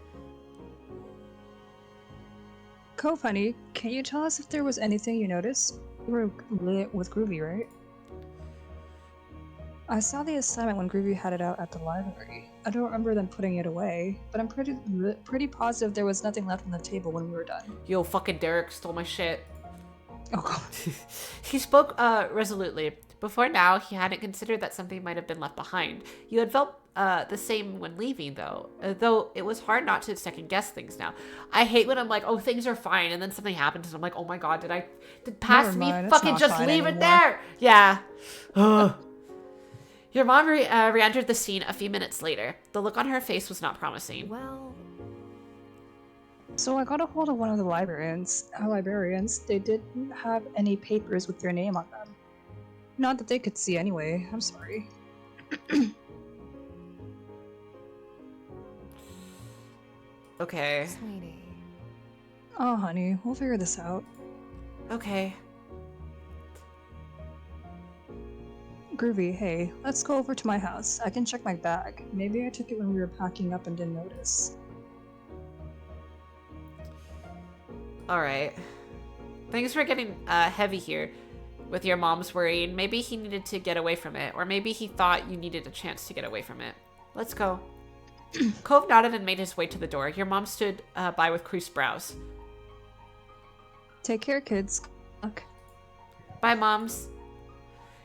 Cove, honey, can you tell us if there was anything you noticed? You were lit with Groovy, right? I saw the assignment when Groovy had it out at the library. I don't remember them putting it away, but I'm pretty positive there was nothing left on the table when we were done. Yo, fucking Derek stole my shit. Oh god. He spoke resolutely. Before now, he hadn't considered that something might have been left behind. You had felt the same when leaving, though it was hard not to second guess things now. I hate when I'm like, oh, things are fine, and then something happens, and I'm like, oh my god, did past Never me mind, it's fucking not just fine leave it anymore. there? Yeah. Ugh. Your mom re-entered the scene a few minutes later. The look on her face was not promising. Well, So I got a hold of one of the librarians. They didn't have any papers with your name on them. Not that they could see anyway. I'm sorry. Okay. sweetie. Oh, honey, we'll figure this out. Okay. Groovy, hey, let's go over to my house. I can check my bag. Maybe I took it when we were packing up and didn't notice. Alright. Things were getting heavy here with your mom's worrying. Maybe he needed to get away from it, or maybe he thought you needed a chance to get away from it. Let's go. Cove nodded and made his way to the door. Your mom stood by with creased brows. Take care, kids. Luck. Bye, moms.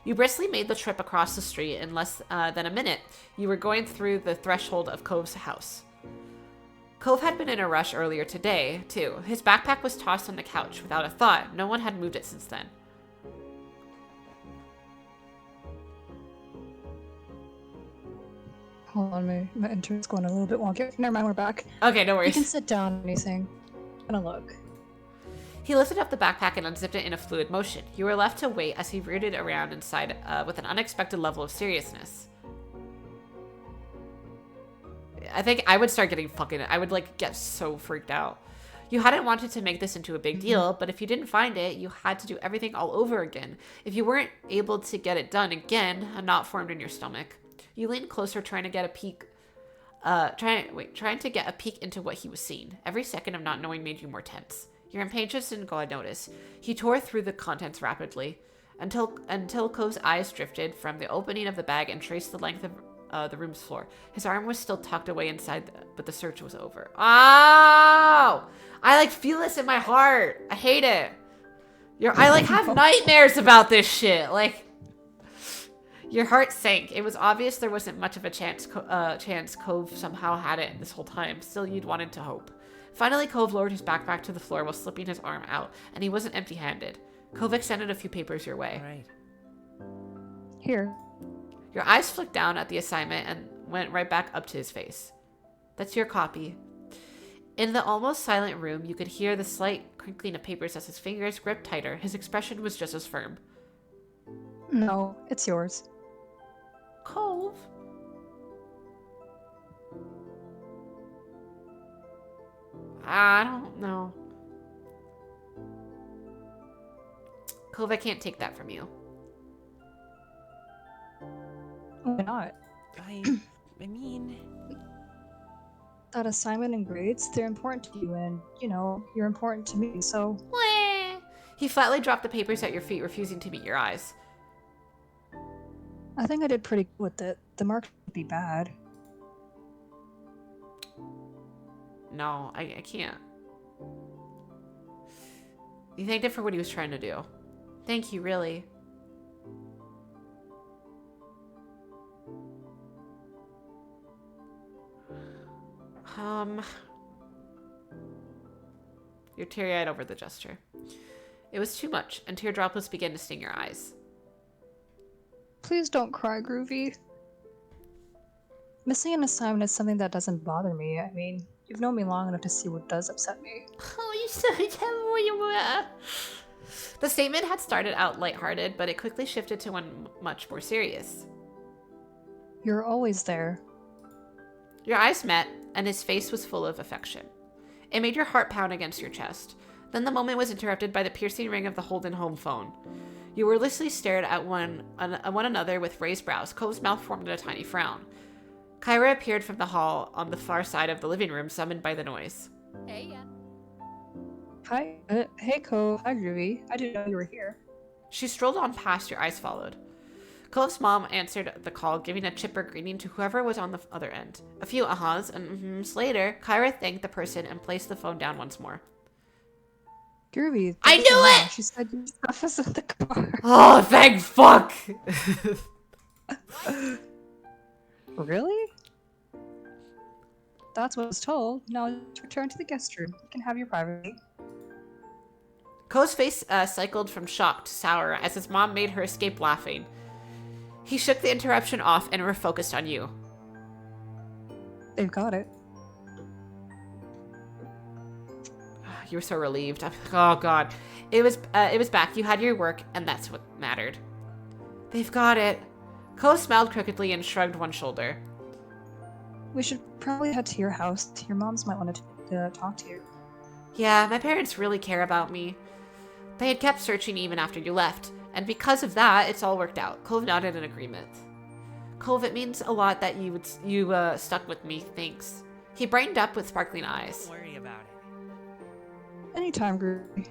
You briskly made the trip across the street in less than a minute. You were going through the threshold of Cove's house. Cove had been in a rush earlier today, too. His backpack was tossed on the couch without a thought. No one had moved it since then. Hold on, my internet's going a little bit wonky. Never mind, we're back. Okay, no You worries. can sit down, anything. I'm gonna look. He lifted up the backpack and unzipped it in a fluid motion. You were left to wait as he rooted around inside with an unexpected level of seriousness. I think I would start getting I would like get so freaked out. You hadn't wanted to make this into a big deal, but if you didn't find it, you had to do everything all over again. If you weren't able to get it done again, a knot formed in your stomach. You leaned closer, trying to get a peek. Trying to get a peek into what he was seeing. Every second of not knowing made you more tense. Your impatience didn't go unnoticed. He tore through the contents rapidly, until Cove's eyes drifted from the opening of the bag and traced the length of the room's floor. His arm was still tucked away inside, but the search was over. Oh! I like feel this in my heart. I hate it. I like have nightmares about this shit. Like, your heart sank. It was obvious there wasn't much of a chance Cove somehow had it this whole time. Still, you'd wanted to hope. Finally, Cove lowered his backpack to the floor while slipping his arm out, and he wasn't empty-handed. Cove extended a few papers your way. Right. Here. Your eyes flicked down at the assignment and went right back up to his face. That's your copy. In the almost silent room, you could hear the slight crinkling of papers as his fingers gripped tighter. His expression was just as firm. No, it's yours. Cove? I don't know. Cove, I can't take that from you. Why not? I mean, That assignment and grades, they're important to you, and, you're important to me, so... Wah. He flatly dropped the papers at your feet, refusing to meet your eyes. I think I did pretty good with it. The marks would be bad. No, I can't. You thanked him for what he was trying to do. Thank you, really. You're teary-eyed over the gesture. It was too much, and tear droplets began to sting your eyes. Please don't cry, Groovy. Missing an assignment is something that doesn't bother me. I mean, you've known me long enough to see what does upset me. Oh, you so tell you were. The statement had started out lighthearted, but it quickly shifted to one much more serious. You're always there. Your eyes met, and his face was full of affection. It made your heart pound against your chest. Then the moment was interrupted by the piercing ring of the Holden home phone. You wordlessly stared at one another with raised brows. Cove's mouth formed in a tiny frown. Kyra appeared from the hall on the far side of the living room, summoned by the noise. hey, yeah. Hi. Hey, Cove. Hi, Groovy. I didn't know you were here. She strolled on past, your eyes followed. Cove's mom answered the call, giving a chipper greeting to whoever was on the other end. A few ahas and mhm later, Kyra thanked the person and placed the phone down once more. Groovy. I thank you, knew Mom. it! She said your stuff is in the car. Oh, thank fuck! Really? That's what I was told. Now return to the guest room. You can have your privacy. Ko's face cycled from shock to sour as his mom made her escape laughing. He shook the interruption off and refocused on you. They've got it. You were so relieved. Oh god. It was back. You had your work, and that's what mattered. They've got it. Ko smiled crookedly and shrugged one shoulder. We should probably head to your house. Your moms might want to talk to you. Yeah, my parents really care about me. They had kept searching even after you left, and because of that, it's all worked out. Cove nodded in agreement. Cove, it means a lot that you stuck with me. Thanks. He brightened up with sparkling eyes. Don't worry about it. Anytime, Groovy.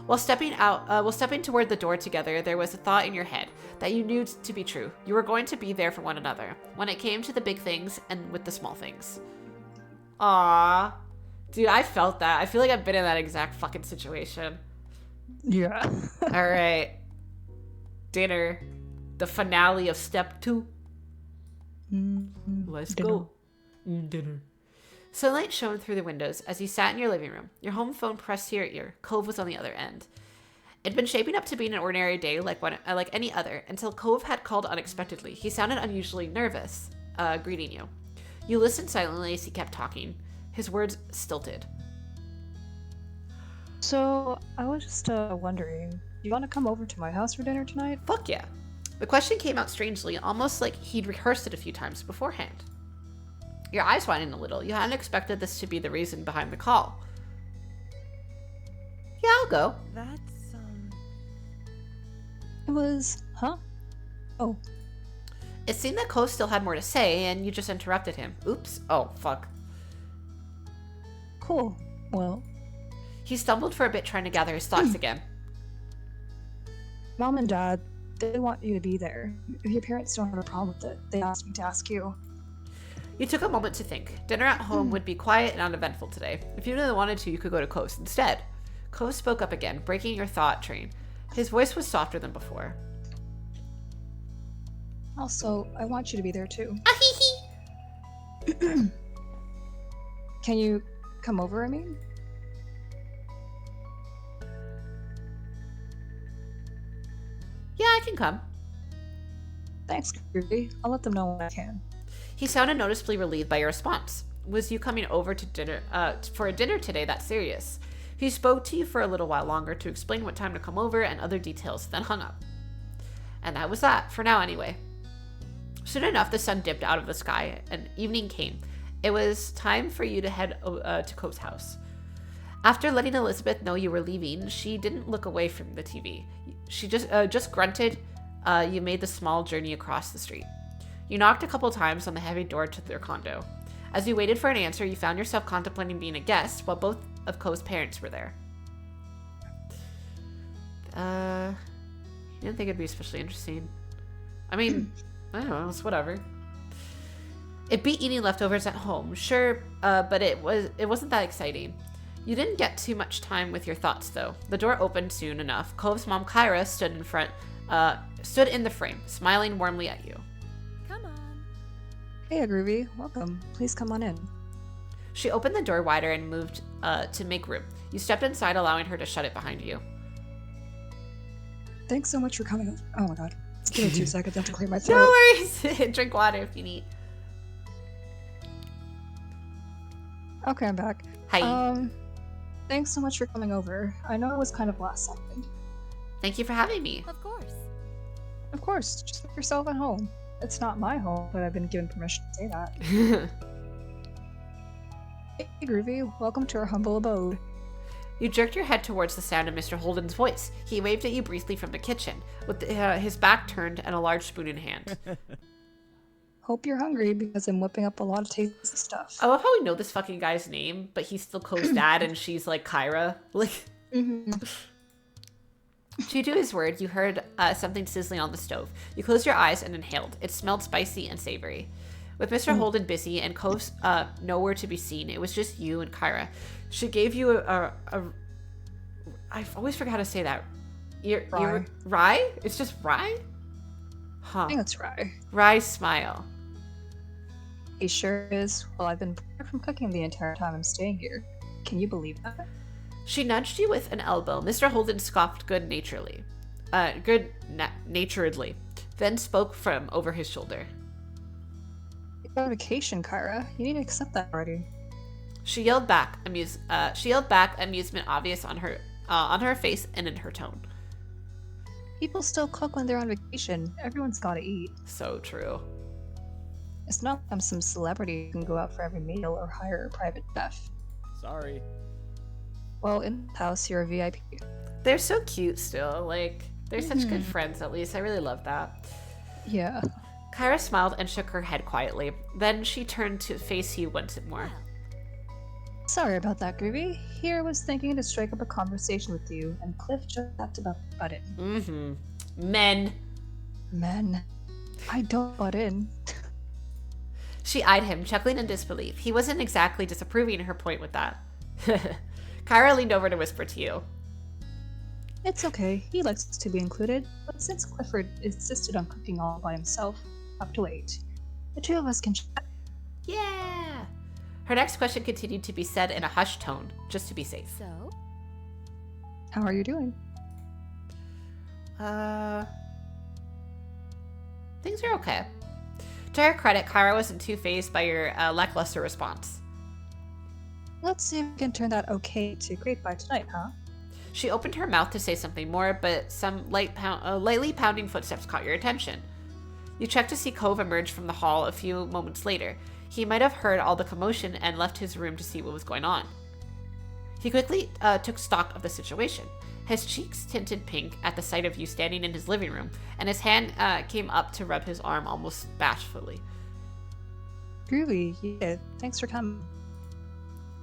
While stepping toward the door together, there was a thought in your head that you knew to be true. You were going to be there for one another when it came to the big things and with the small things. Aww. Dude, I felt that. I feel like I've been in that exact fucking situation. Yeah. Alright. Dinner. The finale of step 2. Let's go. Dinner. Sunlight shone through the windows as you sat in your living room, your home phone pressed to your ear. Cove was on the other end. It'd been shaping up to be an ordinary day like any other, until Cove had called unexpectedly. He sounded unusually nervous, greeting you. You listened silently as he kept talking. His words stilted. So, I was just wondering, you want to come over to my house for dinner tonight? Fuck yeah. The question came out strangely, almost like he'd rehearsed it a few times beforehand. Your eyes widened a little. You hadn't expected this to be the reason behind the call. Yeah, I'll go. That's, It was, huh? Oh, It seemed that Ko still had more to say, and you just interrupted him. Oops. Oh, fuck. cool. Well, He stumbled for a bit, trying to gather his thoughts again. Mom and Dad, they want you to be there. If your parents don't have a problem with it, they asked me to ask you. You took a moment to think. Dinner at home would be quiet and uneventful today. If you really wanted to, you could go to Ko's instead. Ko spoke up again, breaking your thought train. His voice was softer than before. Also, I want you to be there too. Can you come over, I mean? Yeah, I can come. Thanks, Groovy. I'll let them know when I can. He sounded noticeably relieved by your response. Was you coming over to dinner, for a dinner today that serious? He spoke to you for a little while longer to explain what time to come over and other details, then hung up. And that was that, for now anyway. Soon enough, the sun dipped out of the sky, and evening came. It was time for you to head to Ko's house. After letting Elizabeth know you were leaving, she didn't look away from the TV. She just grunted. You made the small journey across the street. You knocked a couple times on the heavy door to their condo. As you waited for an answer, you found yourself contemplating being a guest while both of Ko's parents were there. You didn't think it'd be especially interesting. I mean, I don't know, it's whatever. It beat eating leftovers at home, sure, but it wasn't that exciting. You didn't get too much time with your thoughts, though. The door opened soon enough. Kove's mom, Kyra, stood in the frame, smiling warmly at you. come on. Hey, Groovy. Welcome. Please come on in. She opened the door wider and moved to make room. You stepped inside, allowing her to shut it behind you. Thanks so much for coming over. Oh my god. Give me 2 seconds. I have to clear my No throat. worries. Drink water if you need. Okay, I'm back. Hi. Thanks so much for coming over. I know it was kind of last second. Thank you for having me. Of course. Of course, just make yourself at home. It's not my home, but I've been given permission to say that. Hey, Groovy. Welcome to our humble abode. You jerked your head towards the sound of Mr. Holden's voice. He waved at you briefly from the kitchen, with his back turned and a large spoon in hand. Hope you're hungry because I'm whipping up a lot of tasty stuff. I love how we know this fucking guy's name, but he's still Ko's dad and she's like Kyra. Like, Mm-hmm. True to his word, you heard something sizzling on the stove. You closed your eyes and inhaled. It smelled spicy and savory. With Mr. Holden busy and Cove nowhere to be seen, it was just you and Kyra. She gave you a I always forget how to say that. Rye? It's just rye? Huh. I think that's right. Rye smile. He sure is. Well, I've been barred from cooking the entire time I'm staying here. Can you believe that? She nudged you with an elbow. Mr. Holden scoffed good-naturedly. Naturedly. Then spoke from over his shoulder. You're on vacation, Kyra. You need to accept that already. She yelled back, amusement obvious on her face and in her tone. People still cook when they're on vacation. Everyone's gotta eat. So true. It's not like I'm some celebrity who can go out for every meal or hire a private chef. Sorry. Well, in the house, you're a VIP. They're so cute still. Like, they're such good friends, at least. I really love that. Yeah. Kyra smiled and shook her head quietly. Then she turned to face you once more. Sorry about that, Groovy. Here was thinking to strike up a conversation with you, and Cliff just had to butt in. Mm-hmm. Men. Men. I don't butt in. She eyed him, chuckling in disbelief. He wasn't exactly disapproving her point with that. Kyra leaned over to whisper to you. It's okay. He likes to be included, but since Clifford insisted on cooking all by himself, up to 8. The two of us can chat. Yeah! Her next question continued to be said in a hushed tone, just to be safe. So? How are you doing? Things are okay. To her credit, Kyra wasn't too fazed by your lackluster response. Let's see if we can turn that okay to great by tonight, huh? She opened her mouth to say something more, but some lightly pounding footsteps caught your attention. You checked to see Cove emerge from the hall a few moments later. He might have heard all the commotion and left his room to see what was going on. He quickly took stock of the situation. His cheeks tinted pink at the sight of you standing in his living room, and his hand came up to rub his arm almost bashfully. Groovy, yeah, thanks for coming.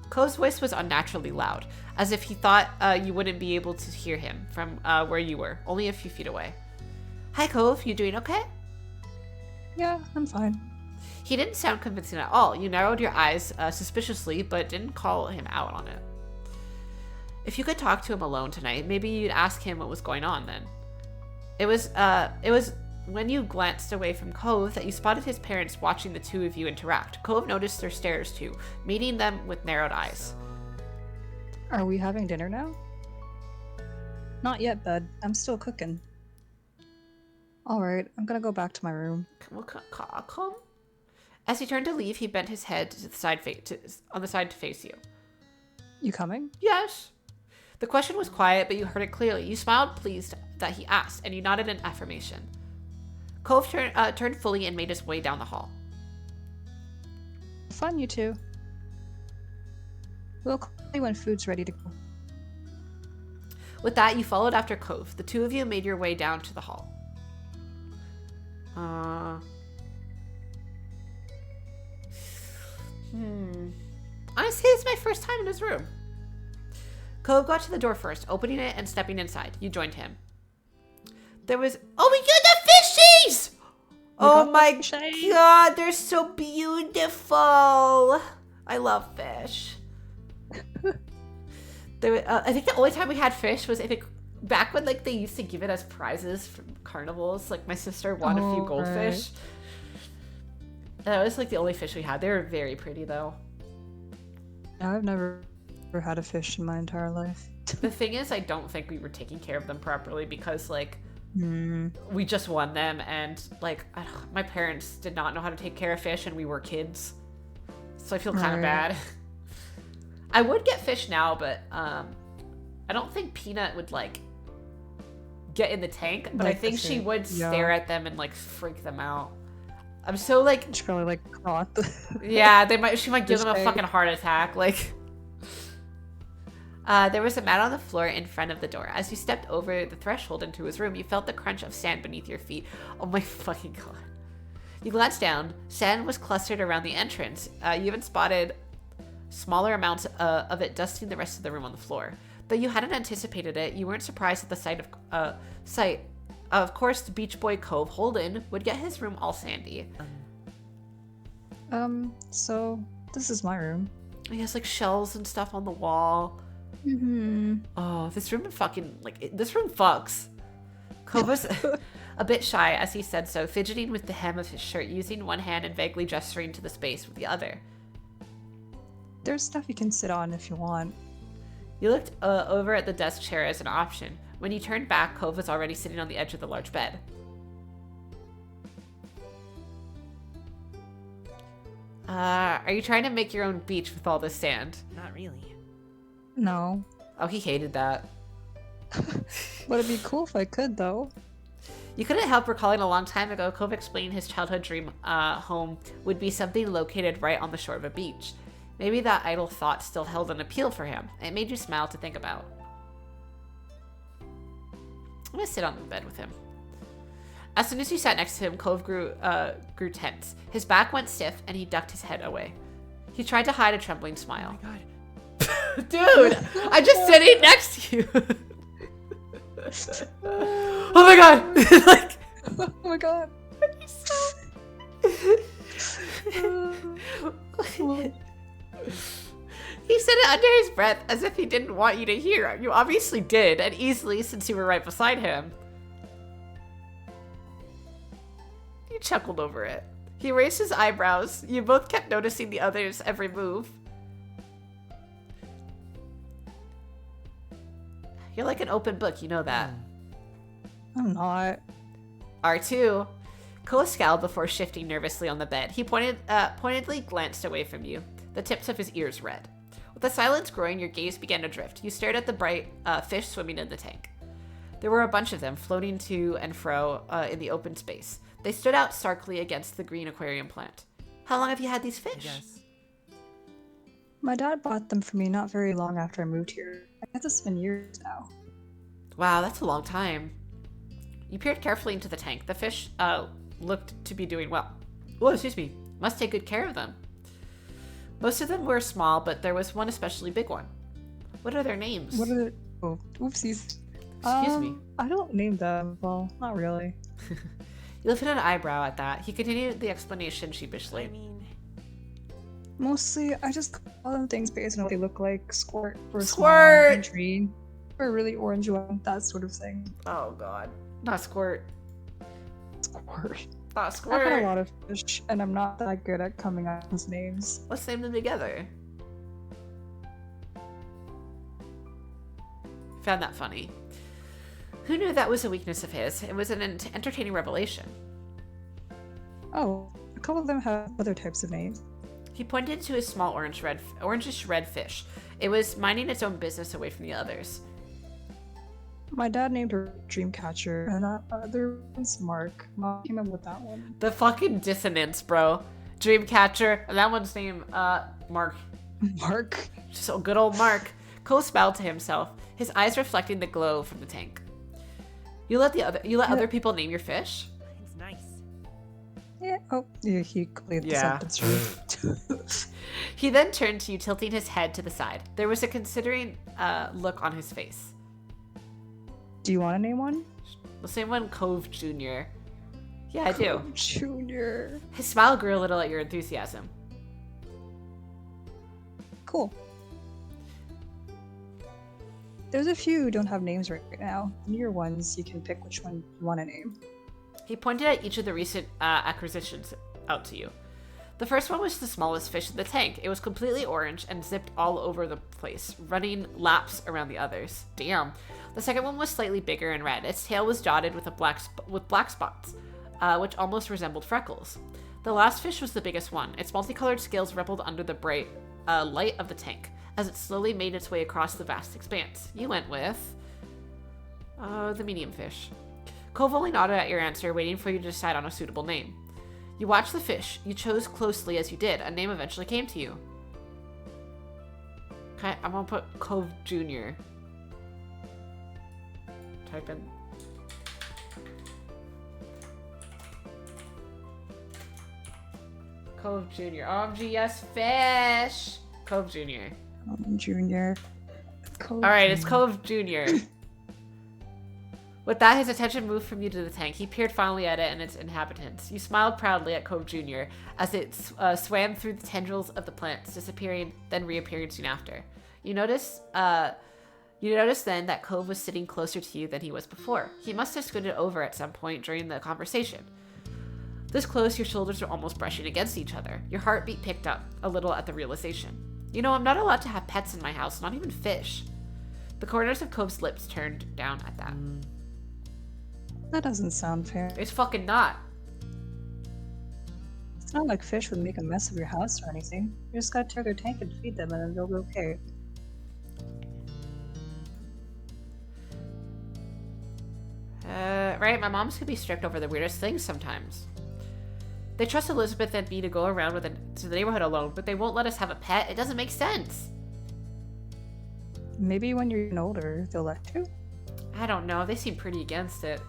Cove's voice was unnaturally loud, as if he thought you wouldn't be able to hear him from where you were, only a few feet away. Hi, Cove, you doing okay? Yeah, I'm fine. He didn't sound convincing at all. You narrowed your eyes suspiciously, but didn't call him out on it. If you could talk to him alone tonight, maybe you'd ask him what was going on then. It was when you glanced away from Cove that you spotted his parents watching the two of you interact. Cove noticed their stares too, meeting them with narrowed eyes. Are we having dinner now? Not yet, bud. I'm still cooking. Alright, I'm gonna go back to my room. Come? As he turned to leave, he bent his head to the side on the side to face you. You coming? Yes. The question was quiet, but you heard it clearly. You smiled, pleased that he asked, and you nodded in affirmation. Cove turned fully and made his way down the hall. Fun, you two. We'll call you when food's ready to go. With that, you followed after Cove. The two of you made your way down to the hall. Honestly, it's my first time in his room. Cove got to the door first, opening it and stepping inside. You joined him. There was... Oh my god, the fishies! Oh my god, they're so beautiful. I love fish. I think the only time we had fish was back when like they used to give it as prizes from carnivals. Like my sister won a few goldfish. Right. That was like the only fish we had. They were very pretty though. I've never had a fish in my entire life. The thing is, I don't think we were taking care of them properly because like we just won them, and like my parents did not know how to take care of fish, and we were kids, so I feel kind of bad. I would get fish now, but I don't think Peanut would like get in the tank, but like I think she would stare at them and like freak them out. I'm so like she probably like caught the yeah, she might give them a fucking heart attack. Like there was a mat on the floor in front of the door. As you stepped over the threshold into his room, you felt the crunch of sand beneath your feet. Oh my fucking god. You glanced down. Sand was clustered around the entrance. You even spotted smaller amounts of it dusting the rest of the room on the floor. Though you hadn't anticipated it, you weren't surprised at the sight. Of course, the Beach Boy Cove Holden would get his room all sandy. So this is my room. He has like shells and stuff on the wall. Mm-hmm. Oh, this room this room fucks. Cove was a bit shy as he said so, fidgeting with the hem of his shirt, using one hand and vaguely gesturing to the space with the other. There's stuff you can sit on if you want. You looked over at the desk chair as an option. When you turned back, Cove was already sitting on the edge of the large bed. Are you trying to make your own beach with all this sand? Not really. No. Oh, he hated that. But it'd be cool if I could, though. You couldn't help recalling a long time ago, Cove explained his childhood dream home would be something located right on the shore of a beach. Maybe that idle thought still held an appeal for him. It made you smile to think about. I'm gonna sit on the bed with him. As soon as you sat next to him, Cove grew tense. His back went stiff, and he ducked his head away. He tried to hide a trembling smile. Oh my god. Dude, I'm just sitting next to you. Oh my god! Like, Oh my god. He said it under his breath as if he didn't want you to hear. You obviously did, and easily since you were right beside him. You chuckled over it. He raised his eyebrows. You both kept noticing the other's every move. You're like an open book, you know that. I'm not. R2. Koa scowled before shifting nervously on the bed. He pointedly glanced away from you, the tips of his ears red. With the silence growing, your gaze began to drift. You stared at the bright fish swimming in the tank. There were a bunch of them floating to and fro in the open space. They stood out starkly against the green aquarium plant. How long have you had these fish? Yes. My dad bought them for me not very long after I moved here. I guess it's been years now. Wow, that's a long time. You peered carefully into the tank. The fish looked to be doing well. Oh, excuse me. Must take good care of them. Most of them were small, but there was one especially big one. What are their names? What are the... Oh, oopsies. Excuse me. I don't name them. Well, not really. You lifted an eyebrow at that. He continued the explanation sheepishly. I mean, Mostly, I just call them things based on what they look like. Squirt for a small Squirt! one, tree for a really orange one, that sort of thing. Oh god. Not Squirt. Squirt. Not I've Squirt. had a lot of fish, and I'm not that good at coming up with names. Let's name them together. Found that funny. Who knew that was a weakness of his? It was an entertaining revelation. Oh, a couple of them have other types of names. He pointed to his small orangish red fish. It was minding its own business away from the others. My dad named her Dreamcatcher, and that other one's Mark. Mom came up with that one. The fucking dissonance, bro. Dreamcatcher, and that one's name, Mark. Mark? Just a good old Mark. Cole smiled to himself, his eyes reflecting the glow from the tank. You let other people name your fish? it's nice. Yeah. Oh, yeah, he completed Yeah. the sentence. He then turned to you, tilting his head to the side. There was a considering look on his face. Do you want to name one? The same one, Cove Jr. Yeah, I do. Junior. His smile grew a little at your enthusiasm. Cool. There's a few who don't have names right now. The newer ones, you can pick which one you want to name. He pointed at each of the recent acquisitions out to you. The first one was the smallest fish in the tank. It was completely orange and zipped all over the place, running laps around the others. Damn. The second one was slightly bigger and red. Its tail was dotted with black spots, which almost resembled freckles. The last fish was the biggest one. Its multicolored scales rippled under the bright light of the tank as it slowly made its way across the vast expanse. You went with the medium fish. Cove only nodded at your answer, waiting for you to decide on a suitable name. You watched the fish. You chose closely as you did. A name eventually came to you. Okay, I'm gonna put Cove Jr. Type in. Cove Jr. OMG, yes, fish! Cove Jr. Junior. Alright, it's Cove Jr. With that, his attention moved from you to the tank. He peered fondly at it and its inhabitants. You smiled proudly at Cove Jr. as it swam through the tendrils of the plants, disappearing, then reappearing soon after. You noticed then that Cove was sitting closer to you than he was before. He must have scooted over at some point during the conversation. This close, your shoulders were almost brushing against each other. Your heartbeat picked up a little at the realization. You know, I'm not allowed to have pets in my house, not even fish. The corners of Cove's lips turned down at that. That doesn't sound fair. It's fucking not. It's not like fish would make a mess of your house or anything. You just gotta tear their tank and feed them and then they'll be okay. Right, my moms could be strict over the weirdest things sometimes. They trust Elizabeth and me to go around to the neighborhood alone, but they won't let us have a pet. It doesn't make sense. Maybe when you're older, they'll let you? I don't know. They seem pretty against it.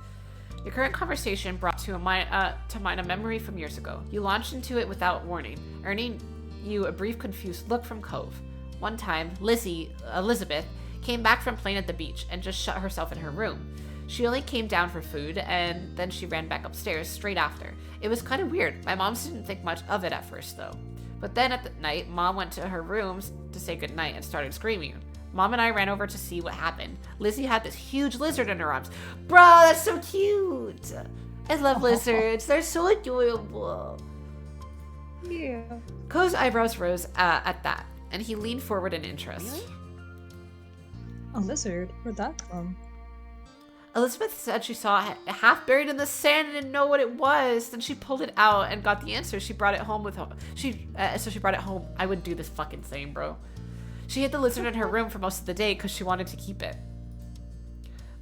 Your current conversation brought to mind a memory from years ago. You launched into it without warning, earning you a brief confused look from Cove. One time, Elizabeth, came back from playing at the beach and just shut herself in her room. She only came down for food, and then she ran back upstairs straight after. It was kind of weird. My mom didn't think much of it at first, though. But then at the night, Mom went to her room to say goodnight and started screaming. Mom and I ran over to see what happened. Lizzie had this huge lizard in her arms. Bro, that's so cute! I love lizards. They're so adorable. Yeah. Cove's eyebrows rose at that, and he leaned forward in interest. Really? A lizard? Where'd that come? Elizabeth said she saw it half buried in the sand and didn't know what it was. Then she pulled it out and got the answer. She brought it home with her. So she brought it home. I would do this fucking same, bro. She hid the lizard in her room for most of the day because she wanted to keep it.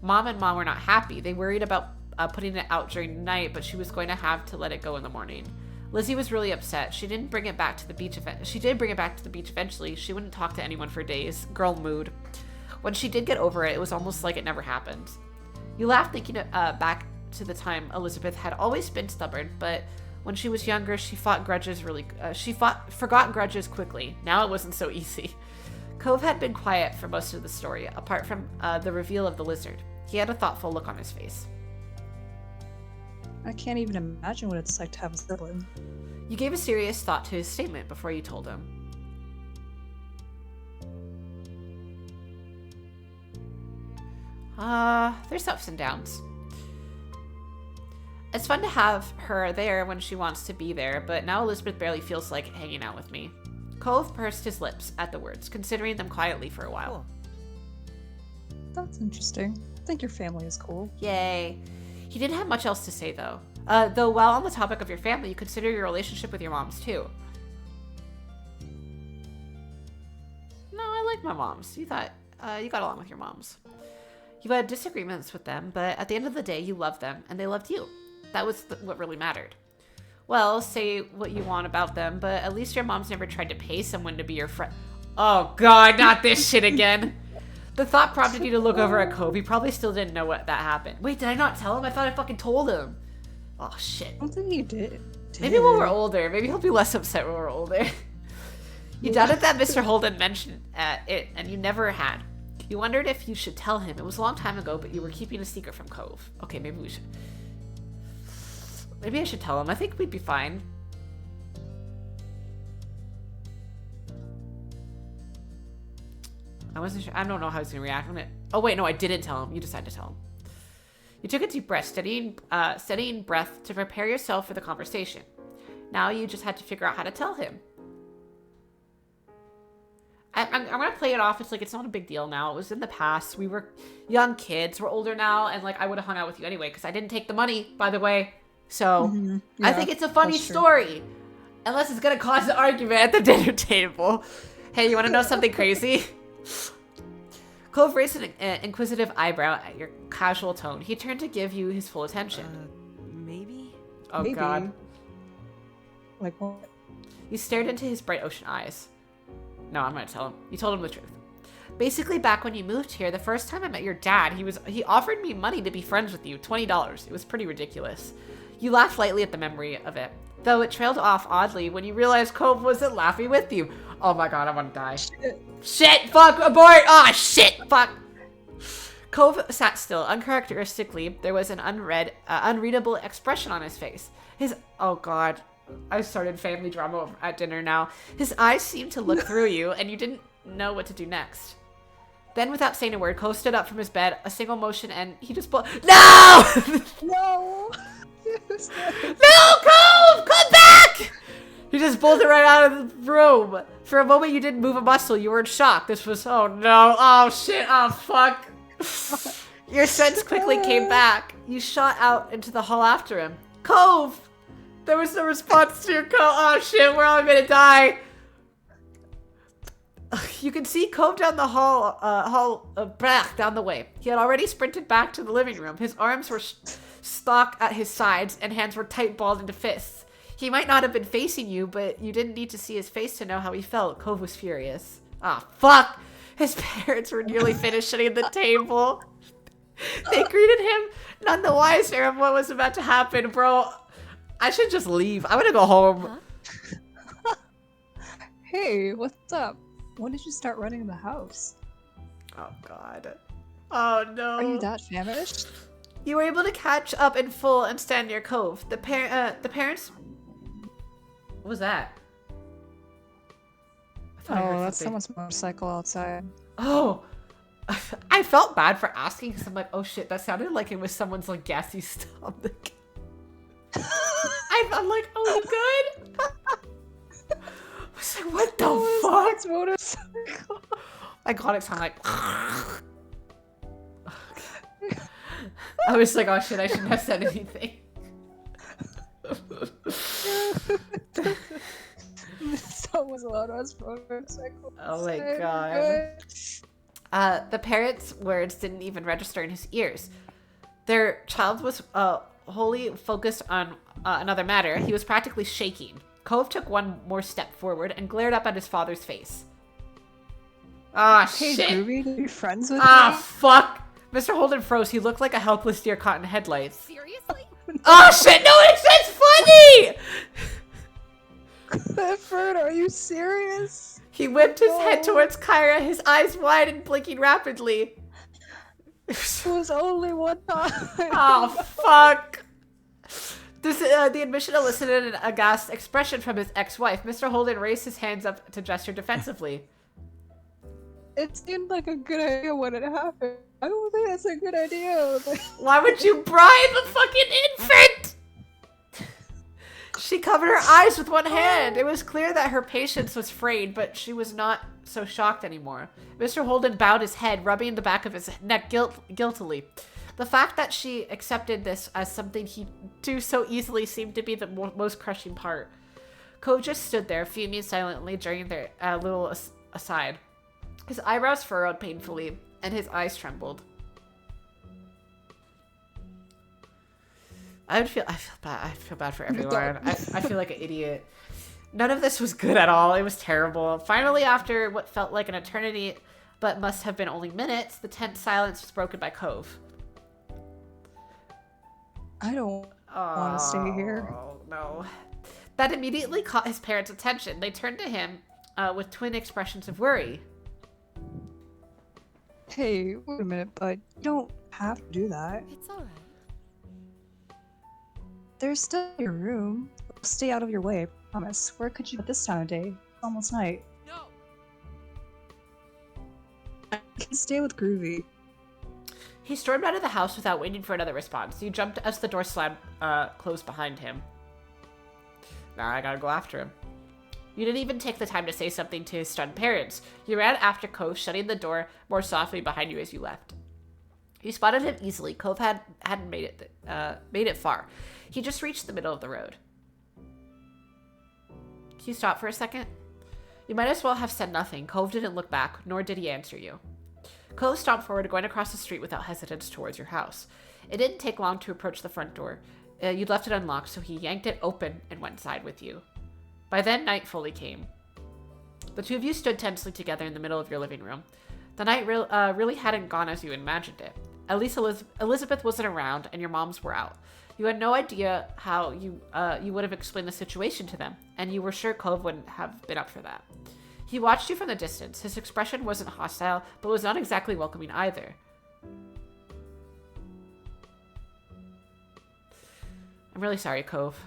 Mom were not happy. They worried about putting it out during the night, but she was going to have to let it go in the morning. Lizzie was really upset. She didn't bring it back to the beach. She did bring it back to the beach eventually. She wouldn't talk to anyone for days. Girl mood. When she did get over it, it was almost like it never happened. You laughed thinking back to the time Elizabeth had always been stubborn, but when she was younger, she forgot grudges quickly. Now it wasn't so easy. Cove had been quiet for most of the story, apart from the reveal of the lizard. He had a thoughtful look on his face. I can't even imagine what it's like to have a sibling. You gave a serious thought to his statement before you told him. There's ups and downs. It's fun to have her there when she wants to be there, but now Elizabeth barely feels like hanging out with me. Cove pursed his lips at the words, considering them quietly for a while. Cool. That's interesting. I think your family is cool. Yay. He didn't have much else to say, though. Though while on the topic of your family, you consider your relationship with your moms, too. No, I like my moms. You thought you got along with your moms. You had disagreements with them, but at the end of the day, you loved them, and they loved you. That was what really mattered. Well, say what you want about them, but at least your mom's never tried to pay someone to be your friend. Oh god, not this shit again. The thought prompted you to look over at Cove. He probably still didn't know what that happened. Wait, did I not tell him? I thought I fucking told him. Oh shit. I don't think you did. Maybe when we're older. Maybe he'll be less upset when we're older. You doubted that Mr. Holden mentioned it, and you never had. You wondered if you should tell him. It was a long time ago, but you were keeping a secret from Cove. Okay, maybe we should. Maybe I should tell him. I think we'd be fine. I wasn't sure. I don't know how he's gonna react on it. Oh wait, no, I didn't tell him. You decided to tell him. You took a deep breath, steadying breath to prepare yourself for the conversation. Now you just had to figure out how to tell him. I'm gonna play it off. It's like it's not a big deal now. It was in the past. We were young kids. We're older now, and like I would have hung out with you anyway because I didn't take the money, by the way. So Yeah, I think it's a funny that's true. story, unless it's gonna cause an argument at the dinner table. Hey, you want to know something crazy? Cove raised an inquisitive eyebrow at your casual tone. He turned to give you his full attention. Maybe? Oh Maybe. God! Like what? You stared into his bright ocean eyes. No, I'm gonna tell him. You told him the truth. Basically, back when you moved here, the first time I met your dad, he offered me money to be friends with you, $20. It was pretty ridiculous. You laughed lightly at the memory of it, though it trailed off oddly when you realized Cove wasn't laughing with you. Oh my god, I want to die. Shit, fuck, abort! Ah, shit, fuck! Cove sat still. Uncharacteristically, there was an unreadable expression on his face. Oh god, I started family drama at dinner now. His eyes seemed to look through you, and you didn't know what to do next. Then, without saying a word, Cove stood up from his bed, a single motion, and he just No! No! No, Cove! Come back! He just bolted right out of the room. For a moment, you didn't move a muscle. You were in shock. This was, oh no, oh shit, oh fuck. Your sense quickly came back. You shot out into the hall after him. Cove! There was no response to your call. Oh shit, we're all gonna die. You can see Cove down the down the way. He had already sprinted back to the living room. His arms were stuck at his sides and hands were tight balled into fists. He might not have been facing you, but you didn't need to see his face to know how he felt. Cove was furious. Ah, fuck! His parents were nearly finished setting the table. They greeted him, none the wiser of what was about to happen. Bro, I should just leave. I'm gonna go home. Huh? Hey, what's up? When did you start running the house? Oh god. Oh no. Are you that famished? You were able to catch up in full and stand near Cove. The parents... What was that? I thought I heard Oh, that's something. someone's motorcycle outside. Oh, I felt bad for asking because I'm like, oh shit, that sounded like it was someone's like gassy stomach. I'm like, oh, you good? I was like, what the fuck? Motorcycle. I got it sound like. I was like, oh shit, I shouldn't have said anything. Someone's allowed us motorcycle. Oh my god. The parents' words didn't even register in his ears. Their child was wholly focused on another matter. He was practically shaking. Cove took one more step forward and glared up at his father's face. Ah, Hey, shit. Groovy, are you friends with Ah, fuck. Mr. Holden froze. He looked like a helpless deer caught in headlights. Seriously? Oh, shit. No, it's funny. Clifford, are you serious? He whipped his head No. towards Kyra, his eyes wide and blinking rapidly. It was only one time. Oh, fuck. The admission elicited an aghast expression from his ex-wife. Mr. Holden raised his hands up to gesture defensively. It seemed like a good idea when it happened. I don't think that's a good idea. Why would you bribe a fucking infant? She covered her eyes with one hand. It was clear that her patience was frayed, but she was not so shocked anymore. Mr. Holden bowed his head, rubbing the back of his neck guiltily. The fact that she accepted this as something he'd do so easily seemed to be the most crushing part. Cove just stood there, fuming silently during their little aside. His eyebrows furrowed painfully, and his eyes trembled. I feel bad. I feel bad for everyone. I feel like an idiot. None of this was good at all. It was terrible. Finally, after what felt like an eternity, but must have been only minutes, the tense silence was broken by Cove. I don't want to stay here. Oh, no. That immediately caught his parents' attention. They turned to him with twin expressions of worry. Hey, wait a minute, bud. You don't have to do that. It's alright. There's still your room. We'll stay out of your way, I promise. Where could you be at this time of day? It's almost night. No. I can stay with Groovy. He stormed out of the house without waiting for another response. You jumped as the door slammed closed behind him. Now I gotta go after him. You didn't even take the time to say something to his stunned parents. You ran after Cove, shutting the door more softly behind you as you left. You spotted him easily. Cove hadn't made it far. He just reached the middle of the road. Can you stop for a second? You might as well have said nothing. Cove didn't look back, nor did he answer you. Cove stomped forward, going across the street without hesitance towards your house. It didn't take long to approach the front door. You'd left it unlocked, so he yanked it open and went inside with you. By then, night fully came. The two of you stood tensely together in the middle of your living room. The night really hadn't gone as you imagined it. At least Elizabeth wasn't around, and your moms were out. You had no idea how you would have explained the situation to them, and you were sure Cove wouldn't have been up for that. He watched you from the distance. His expression wasn't hostile, but was not exactly welcoming either. I'm really sorry, Cove.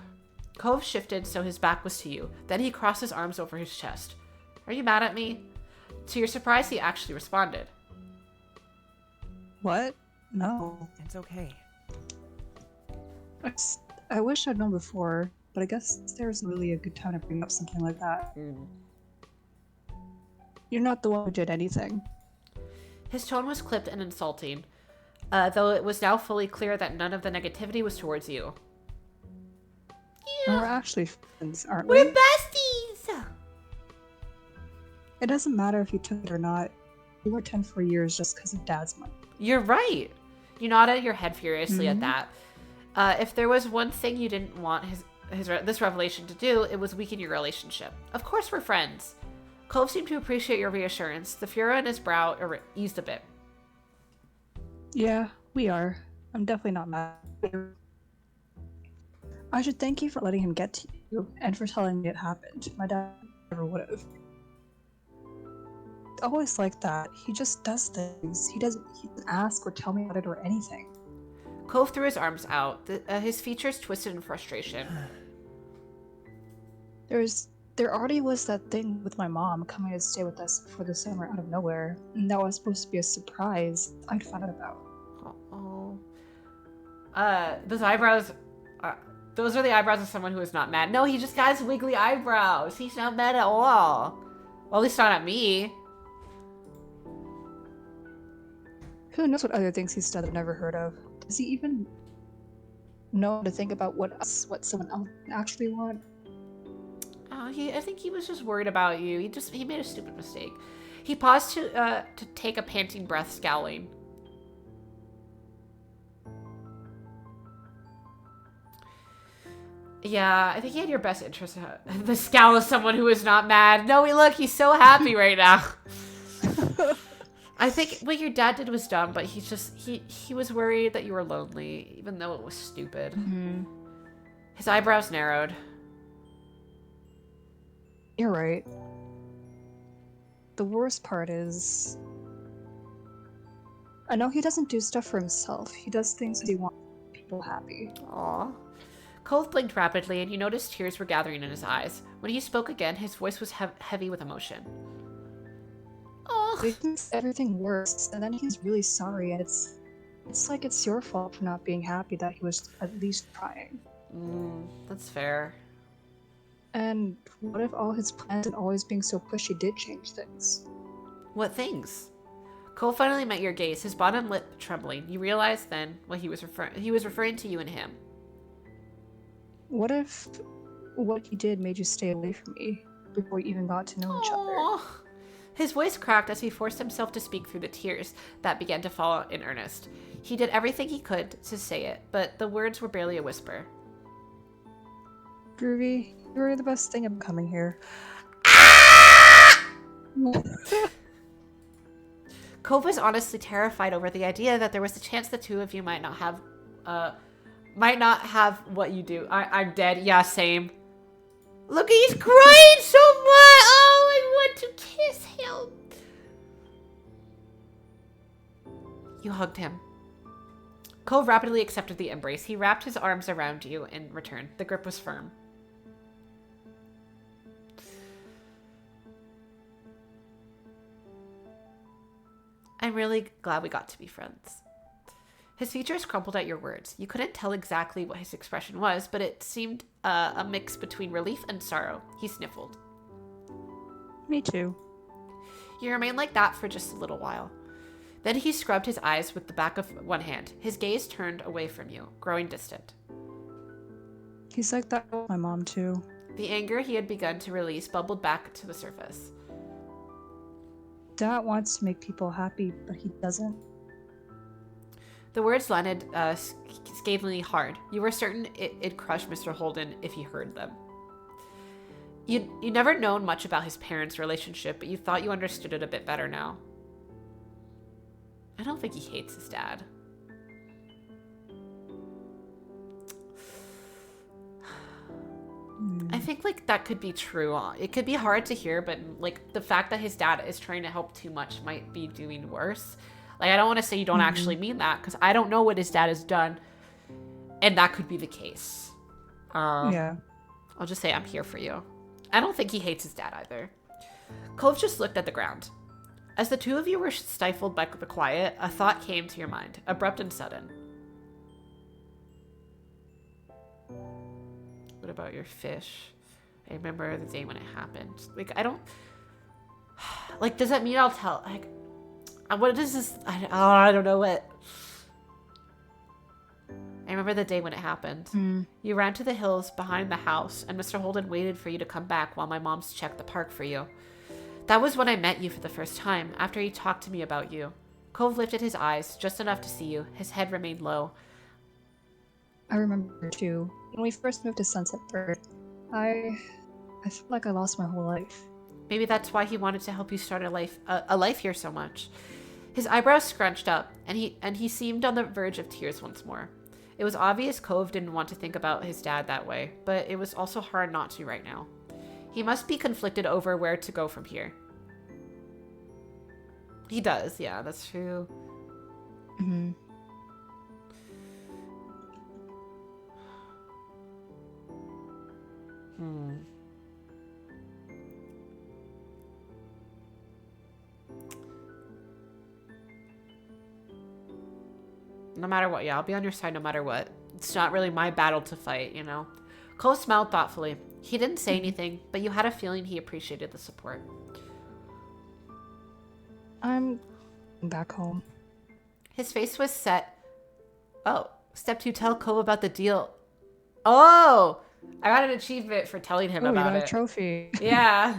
Cove shifted so his back was to you. Then he crossed his arms over his chest. Are you mad at me? To your surprise, he actually responded. What? No. It's okay. I wish I'd known before, but I guess there's really a good time to bring up something like that. You're not the one who did anything. His tone was clipped and insulting, though it was now fully clear that none of the negativity was towards you. We're actually friends, aren't we? We're besties! It doesn't matter if you took it or not. You were 10 for years just because of Dad's money. You're right. You nodded your head furiously at that. If there was one thing you didn't want this revelation to do, it was weaken your relationship. Of course we're friends. Cove seemed to appreciate your reassurance. The furor in his brow eased a bit. Yeah, we are. I'm definitely not mad at you. I should thank you for letting him get to you, and for telling me it happened. My dad never would have. It's always like that. He just does things. He doesn't ask or tell me about it or anything. Cove threw his arms out. His features twisted in frustration. There already was that thing with my mom coming to stay with us for the summer out of nowhere, and that was supposed to be a surprise I'd found out about. Those eyebrows... those are the eyebrows of someone who is not mad. No, he just got his wiggly eyebrows. He's not mad at all. Well, at least not at me. Who knows what other things he's done I've never heard of? Does he even know to think about what someone else actually want? I think he was just worried about you. He made a stupid mistake. He paused to take a panting breath, scowling. Yeah, I think he had your best interest. The scowl of someone who is not mad. No, look, he's so happy right now. I think what your dad did was dumb, but he was worried that you were lonely, even though it was stupid. Mm-hmm. His eyebrows narrowed. You're right. The worst part is, I know he doesn't do stuff for himself. He does things that he wants people happy. Aww. Cove blinked rapidly, and you noticed tears were gathering in his eyes. When he spoke again, his voice was heavy with emotion. He thinks everything works, and then he's really sorry, and it's like it's your fault for not being happy that he was at least trying. That's fair. And what if all his plans and always being so pushy did change things? What things? Cole finally met your gaze, his bottom lip trembling. You realized then what he was referring to you and him. What if what he did made you stay away from me before you even got to know each other? His voice cracked as he forced himself to speak through the tears that began to fall in earnest. He did everything he could to say it, but the words were barely a whisper. Groovy, you were the best thing about coming here. Cove was honestly terrified over the idea that there was a chance the two of you might not have what you do. I'm dead. Yeah, same. Look, he's crying so much. Oh, I want to kiss him. You hugged him. Cove rapidly accepted the embrace. He wrapped his arms around you in return. The grip was firm. I'm really glad we got to be friends. His features crumpled at your words. You couldn't tell exactly what his expression was, but it seemed a mix between relief and sorrow. He sniffled. Me too. You remained like that for just a little while. Then he scrubbed his eyes with the back of one hand. His gaze turned away from you, growing distant. He's like that with my mom too. The anger he had begun to release bubbled back to the surface. Dad wants to make people happy, but he doesn't. The words landed scathingly hard. You were certain it'd crush Mr. Holden if he heard them. You'd never known much about his parents' relationship, but you thought you understood it a bit better now. I don't think he hates his dad. think like that could be true. It could be hard to hear, but like the fact that his dad is trying to help too much might be doing worse. Like I don't want to say you don't actually mean that because I don't know what his dad has done, and that could be the case. Yeah. I'll just say I'm here for you. I don't think he hates his dad either. Cove just looked at the ground. As the two of you were stifled by the quiet, a thought came to your mind, abrupt and sudden. What about your fish? I remember the day when it happened. Like, I don't... Like, does that mean I'll tell... Like, what is this? I don't know what... I remember the day when it happened. You ran to the hills behind the house, and Mr. Holden waited for you to come back while my mom's checked the park for you. That was when I met you for the first time, after he talked to me about you. Cove lifted his eyes, just enough to see you. His head remained low. I remember too. When we first moved to Sunset Bird, I felt like I lost my whole life. Maybe that's why he wanted to help you start a life here so much. His eyebrows scrunched up, and he seemed on the verge of tears once more. It was obvious Cove didn't want to think about his dad that way, but it was also hard not to right now. He must be conflicted over where to go from here. He does, yeah, that's true. Mm-hmm. No matter what, yeah, I'll be on your side no matter what. It's not really my battle to fight, you know? Cole smiled thoughtfully. He didn't say anything, but you had a feeling he appreciated the support. I'm back home. His face was set. Oh, step 2, tell Cole about the deal. Oh! I got an achievement for telling him about you got it. a trophy. Yeah.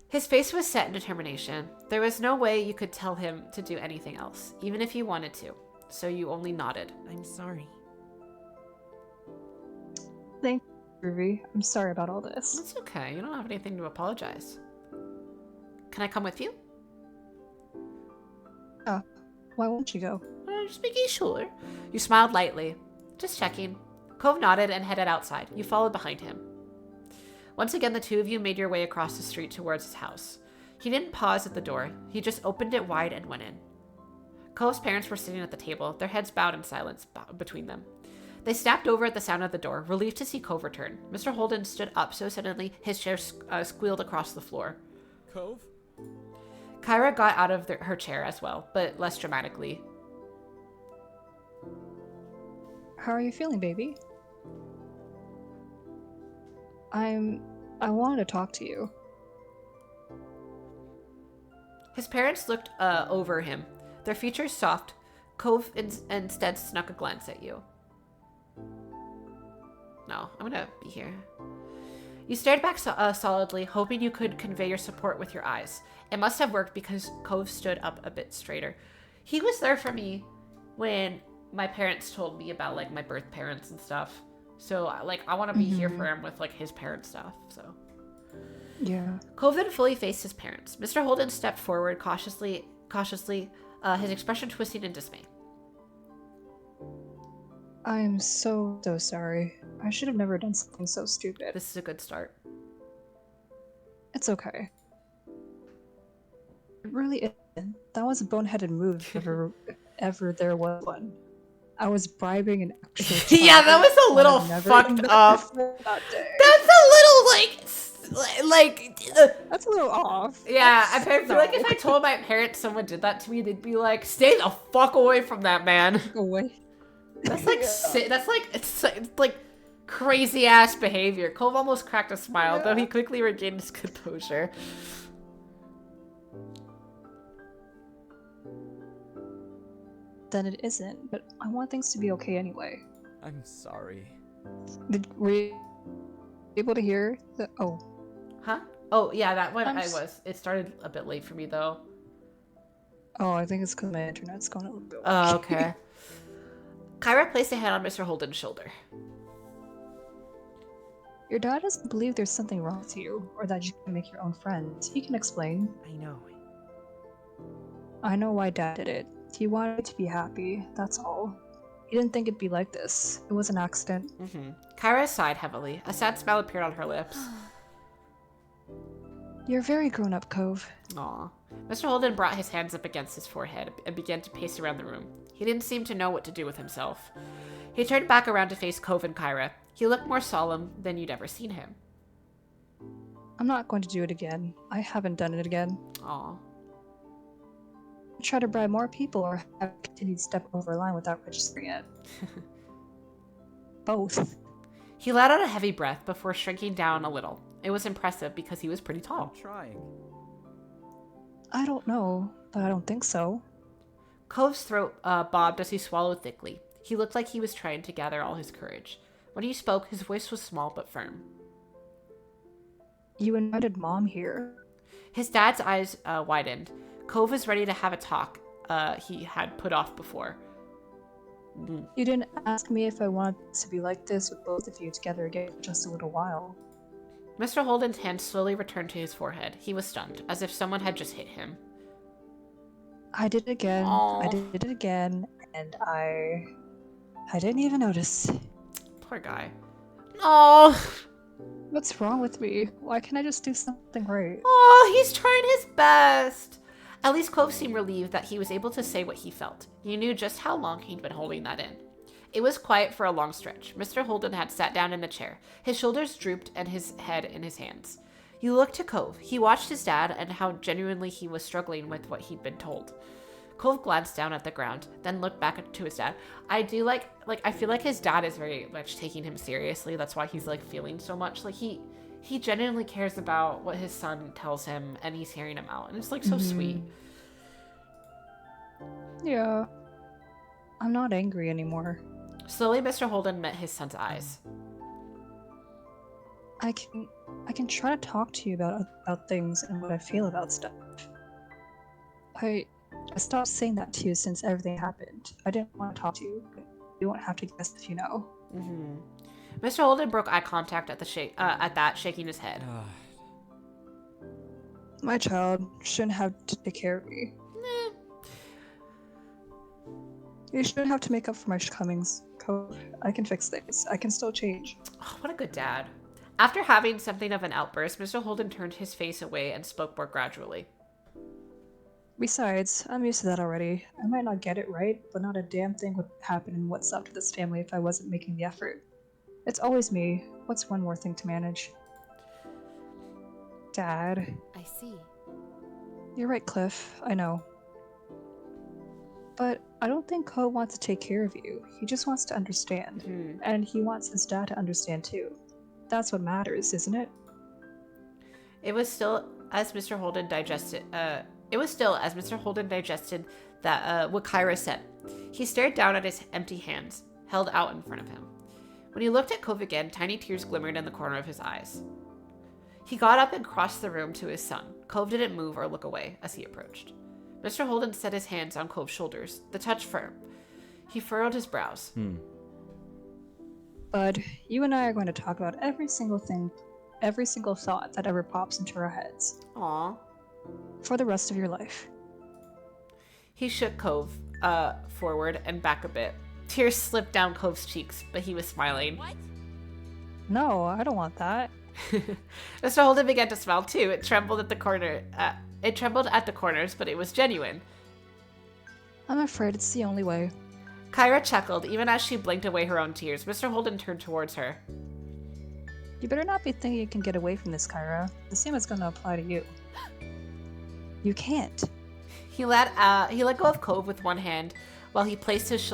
His face was set in determination. There was no way you could tell him to do anything else, even if you wanted to. So you only nodded. I'm sorry. Thank you, Ruby. I'm sorry about all this. It's okay. You don't have anything to apologize. Can I come with you? Why won't you go? Just making sure. You smiled lightly. Just checking. Cove nodded and headed outside. You followed behind him. Once again, the two of you made your way across the street towards his house. He didn't pause at the door. He just opened it wide and went in. Cove's parents were sitting at the table, their heads bowed in silence between them. They snapped over at the sound of the door, relieved to see Cove return. Mr. Holden stood up so suddenly his chair squealed across the floor. Cove? Kyra got out of her chair as well, but less dramatically. How are you feeling, baby? I wanted to talk to you. His parents looked over him, their features soft. Cove instead snuck a glance at you. No, I'm gonna be here. You stared back solidly, hoping you could convey your support with your eyes. It must have worked because Cove stood up a bit straighter. He was there for me when my parents told me about like my birth parents and stuff. So like I want to be here for him with like his parent stuff. So Yeah. Cove then fully faced his parents. Mr. Holden stepped forward cautiously, his expression twisting in dismay. I am so sorry. I should have never done something so stupid. This is a good start. It's okay. It really isn't. That was a boneheaded move if ever there was one. I was bribing an actual child. Yeah, that was a little I've never fucked done that up. before that day. That's a little like. That's a little off. Yeah, That's- I feel like if I told my parents someone did that to me, they'd be like, "Stay the fuck away from that man." Go away. That's like it's like crazy ass behavior. Cove almost cracked a smile, though he quickly regained his composure. Then it isn't, but I want things to be okay anyway. I'm sorry. Were you able to hear the? Oh, Huh? Oh yeah, that one I'm I s- was. It started a bit late for me though. I think it's because my internet's going a little bit. Oh, okay. Kyra placed a hand on Mr. Holden's shoulder. Your dad doesn't believe there's something wrong with you, or that you can make your own friends. He can explain. I know. I know why Dad did it. He wanted to be happy, that's all. He didn't think it'd be like this. It was an accident. Kyra sighed heavily. A sad smile appeared on her lips. You're very grown up, Cove. Aw. Mr. Holden brought his hands up against his forehead and began to pace around the room. He didn't seem to know what to do with himself. He turned back around to face Cove and Kyra. He looked more solemn than you'd ever seen him. I'm not going to do it again. I haven't done it again. Aw. Try to bribe more people or have continued step over a line without registering it. Both. He let out a heavy breath before shrinking down a little. It was impressive because he was pretty tall. I'm trying. I don't know, but I don't think so. Cove's throat bobbed as he swallowed thickly. He looked like he was trying to gather all his courage. When he spoke, his voice was small but firm. You invited Mom here. His dad's eyes widened. Cove was ready to have a talk he had put off before. You didn't ask me if I wanted to be like this with both of you together again for just a little while. Mr. Holden's hand slowly returned to his forehead. He was stunned, as if someone had just hit him. I did it again. Aww. I did it again, and I didn't even notice. Poor guy. Oh, What's wrong with me? Why can't I just do something right? oh, he's trying his best. At least Cove seemed relieved that he was able to say what he felt. He knew just how long he'd been holding that in. It was quiet for a long stretch. Mr. Holden had sat down in a chair, his shoulders drooped and his head in his hands. You looked to Cove. He watched his dad and how genuinely he was struggling with what he'd been told. Cove glanced down at the ground, then looked back to his dad. I do I feel like his dad is very much taking him seriously. That's why he's like feeling so much. Like he genuinely cares about what his son tells him and he's hearing him out. And it's like so sweet. Yeah. I'm not angry anymore. Slowly, Mr. Holden met his son's eyes. I can try to talk to you about things and what I feel about stuff. I stopped saying that to you since everything happened. I didn't want to talk to you, but you won't have to guess if you know. Mr. Holden broke eye contact at that, shaking his head. My child shouldn't have to take care of me. You shouldn't have to make up for my shortcomings, Cove. I can fix things. I can still change. Oh, what a good dad. After having something of an outburst, Mr. Holden turned his face away and spoke more gradually. Besides, I'm used to that already. I might not get it right, but not a damn thing would happen in what's up to this family if I wasn't making the effort. It's always me. What's one more thing to manage? Dad. I see. You're right, Cliff. I know. But I don't think Cove wants to take care of you. He just wants to understand. And he wants his dad to understand too. That's what matters, isn't it? It was still as Mr. Holden digested that what Kyra said. He stared down at his empty hands, held out in front of him. When he looked at Cove again, tiny tears glimmered in the corner of his eyes. He got up and crossed the room to his son. Cove didn't move or look away as he approached. Mr. Holden set his hands on Cove's shoulders, the touch firm. He furrowed his brows. Bud, you and I are going to talk about every single thing, every single thought that ever pops into our heads. Aw. For the rest of your life. He shook Cove forward and back a bit. Tears slipped down Cove's cheeks, but he was smiling. What? No, I don't want that. Mr. Holden began to smile too. It trembled at the corners, but it was genuine. I'm afraid it's the only way. Kyra chuckled, even as she blinked away her own tears. Mr. Holden turned towards her. You better not be thinking you can get away from this, Kyra. The same is going to apply to you. You can't. He let go of Cove with one hand, while he placed his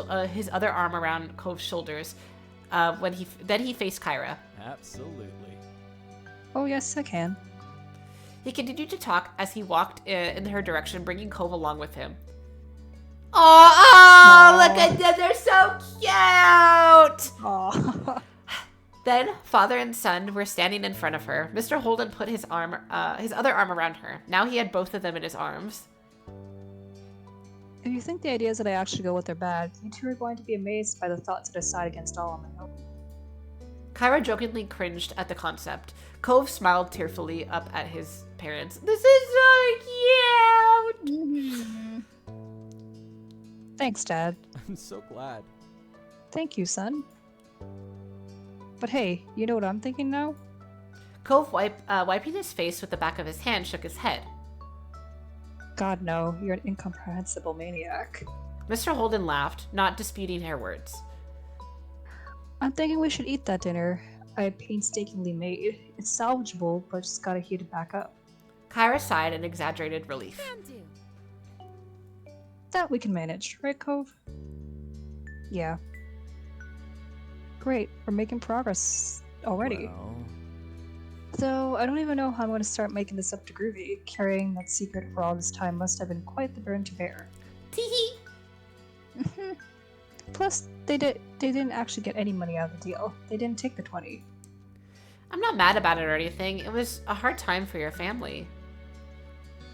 other arm around Cove's shoulders. Then he faced Kyra. Absolutely. Oh yes, I can. He continued to talk as he walked in her direction, bringing Cove along with him. Oh, look at them, they're so cute! Aww. Then, father and son were standing in front of her. Mr. Holden put his other arm around her. Now he had both of them in his arms. If you think the ideas that I actually go with are bad, you two are going to be amazed by the thoughts that I side against all of them. Kyra jokingly cringed at the concept. Cove smiled tearfully up at his parents. This is so cute! Thanks, Dad. I'm so glad. Thank you, son. But hey, you know what I'm thinking now? Cove, wiping his face with the back of his hand, shook his head. God, no, you're an incomprehensible maniac. Mr. Holden laughed, not disputing her words. I'm thinking we should eat that dinner I painstakingly made. It's salvageable, but just gotta heat it back up. Kyra sighed in exaggerated relief. That we can manage, right, Cove? Yeah. Great, we're making progress already. Well, Though I don't even know how I'm going to start making this up to Groovy. Carrying that secret for all this time must have been quite the burden to bear. Teehee. Plus, they didn't actually get any money out of the deal. They didn't take the 20. I'm not mad about it or anything. It was a hard time for your family.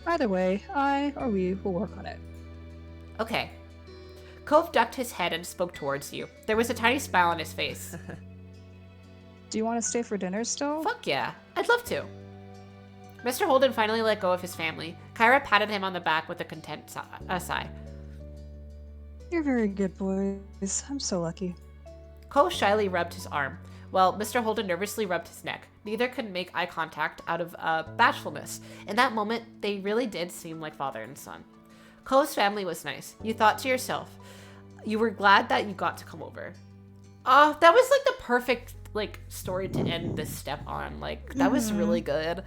Either way, I or we will work on it. Okay. Cove ducked his head and spoke towards you. There was a tiny smile on his face. Do you want to stay for dinner still? Fuck yeah. I'd love to. Mr. Holden finally let go of his family. Kyra patted him on the back with a content sigh. You're very good, boys. I'm so lucky. Cove shyly rubbed his arm, while Mr. Holden nervously rubbed his neck. Neither could make eye contact out of bashfulness. In that moment, they really did seem like father and son. Cove's family was nice. You thought to yourself, you were glad that you got to come over. That was like the perfect story to end this step on. That was really good.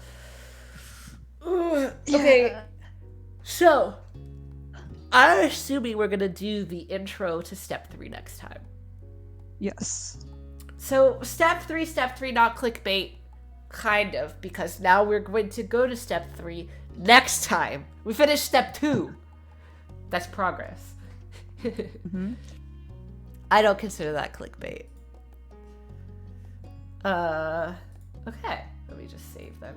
Okay, Yeah. so I'm assuming we're gonna do the intro to step 3 next time. Yes. So step 3, not clickbait, kind of, because now we're going to go to step 3 next time. We finished step 2. That's progress. I don't consider that clickbait. Okay. Let me just save then.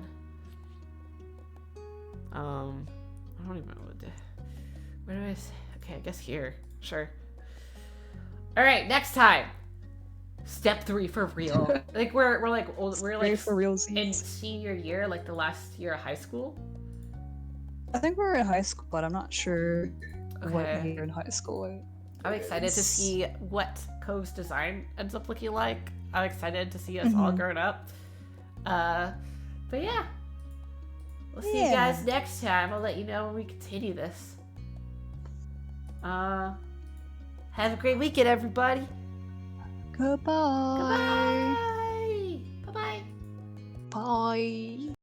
I don't even know what to... Where do I say? Okay, I guess here. Sure. Alright, next time. Step 3 for real. We're like old, we're Stay like for real in scenes. senior year, like the last year of high school. I think we're in high school, but I'm not sure what Okay. year in high school. I'm excited to see what Cove's design ends up looking like. I'm excited to see us all grown up. But yeah. We'll see you guys next time. I'll let you know when we continue this. Have a great weekend, everybody. Goodbye. Goodbye. Bye-bye. Bye.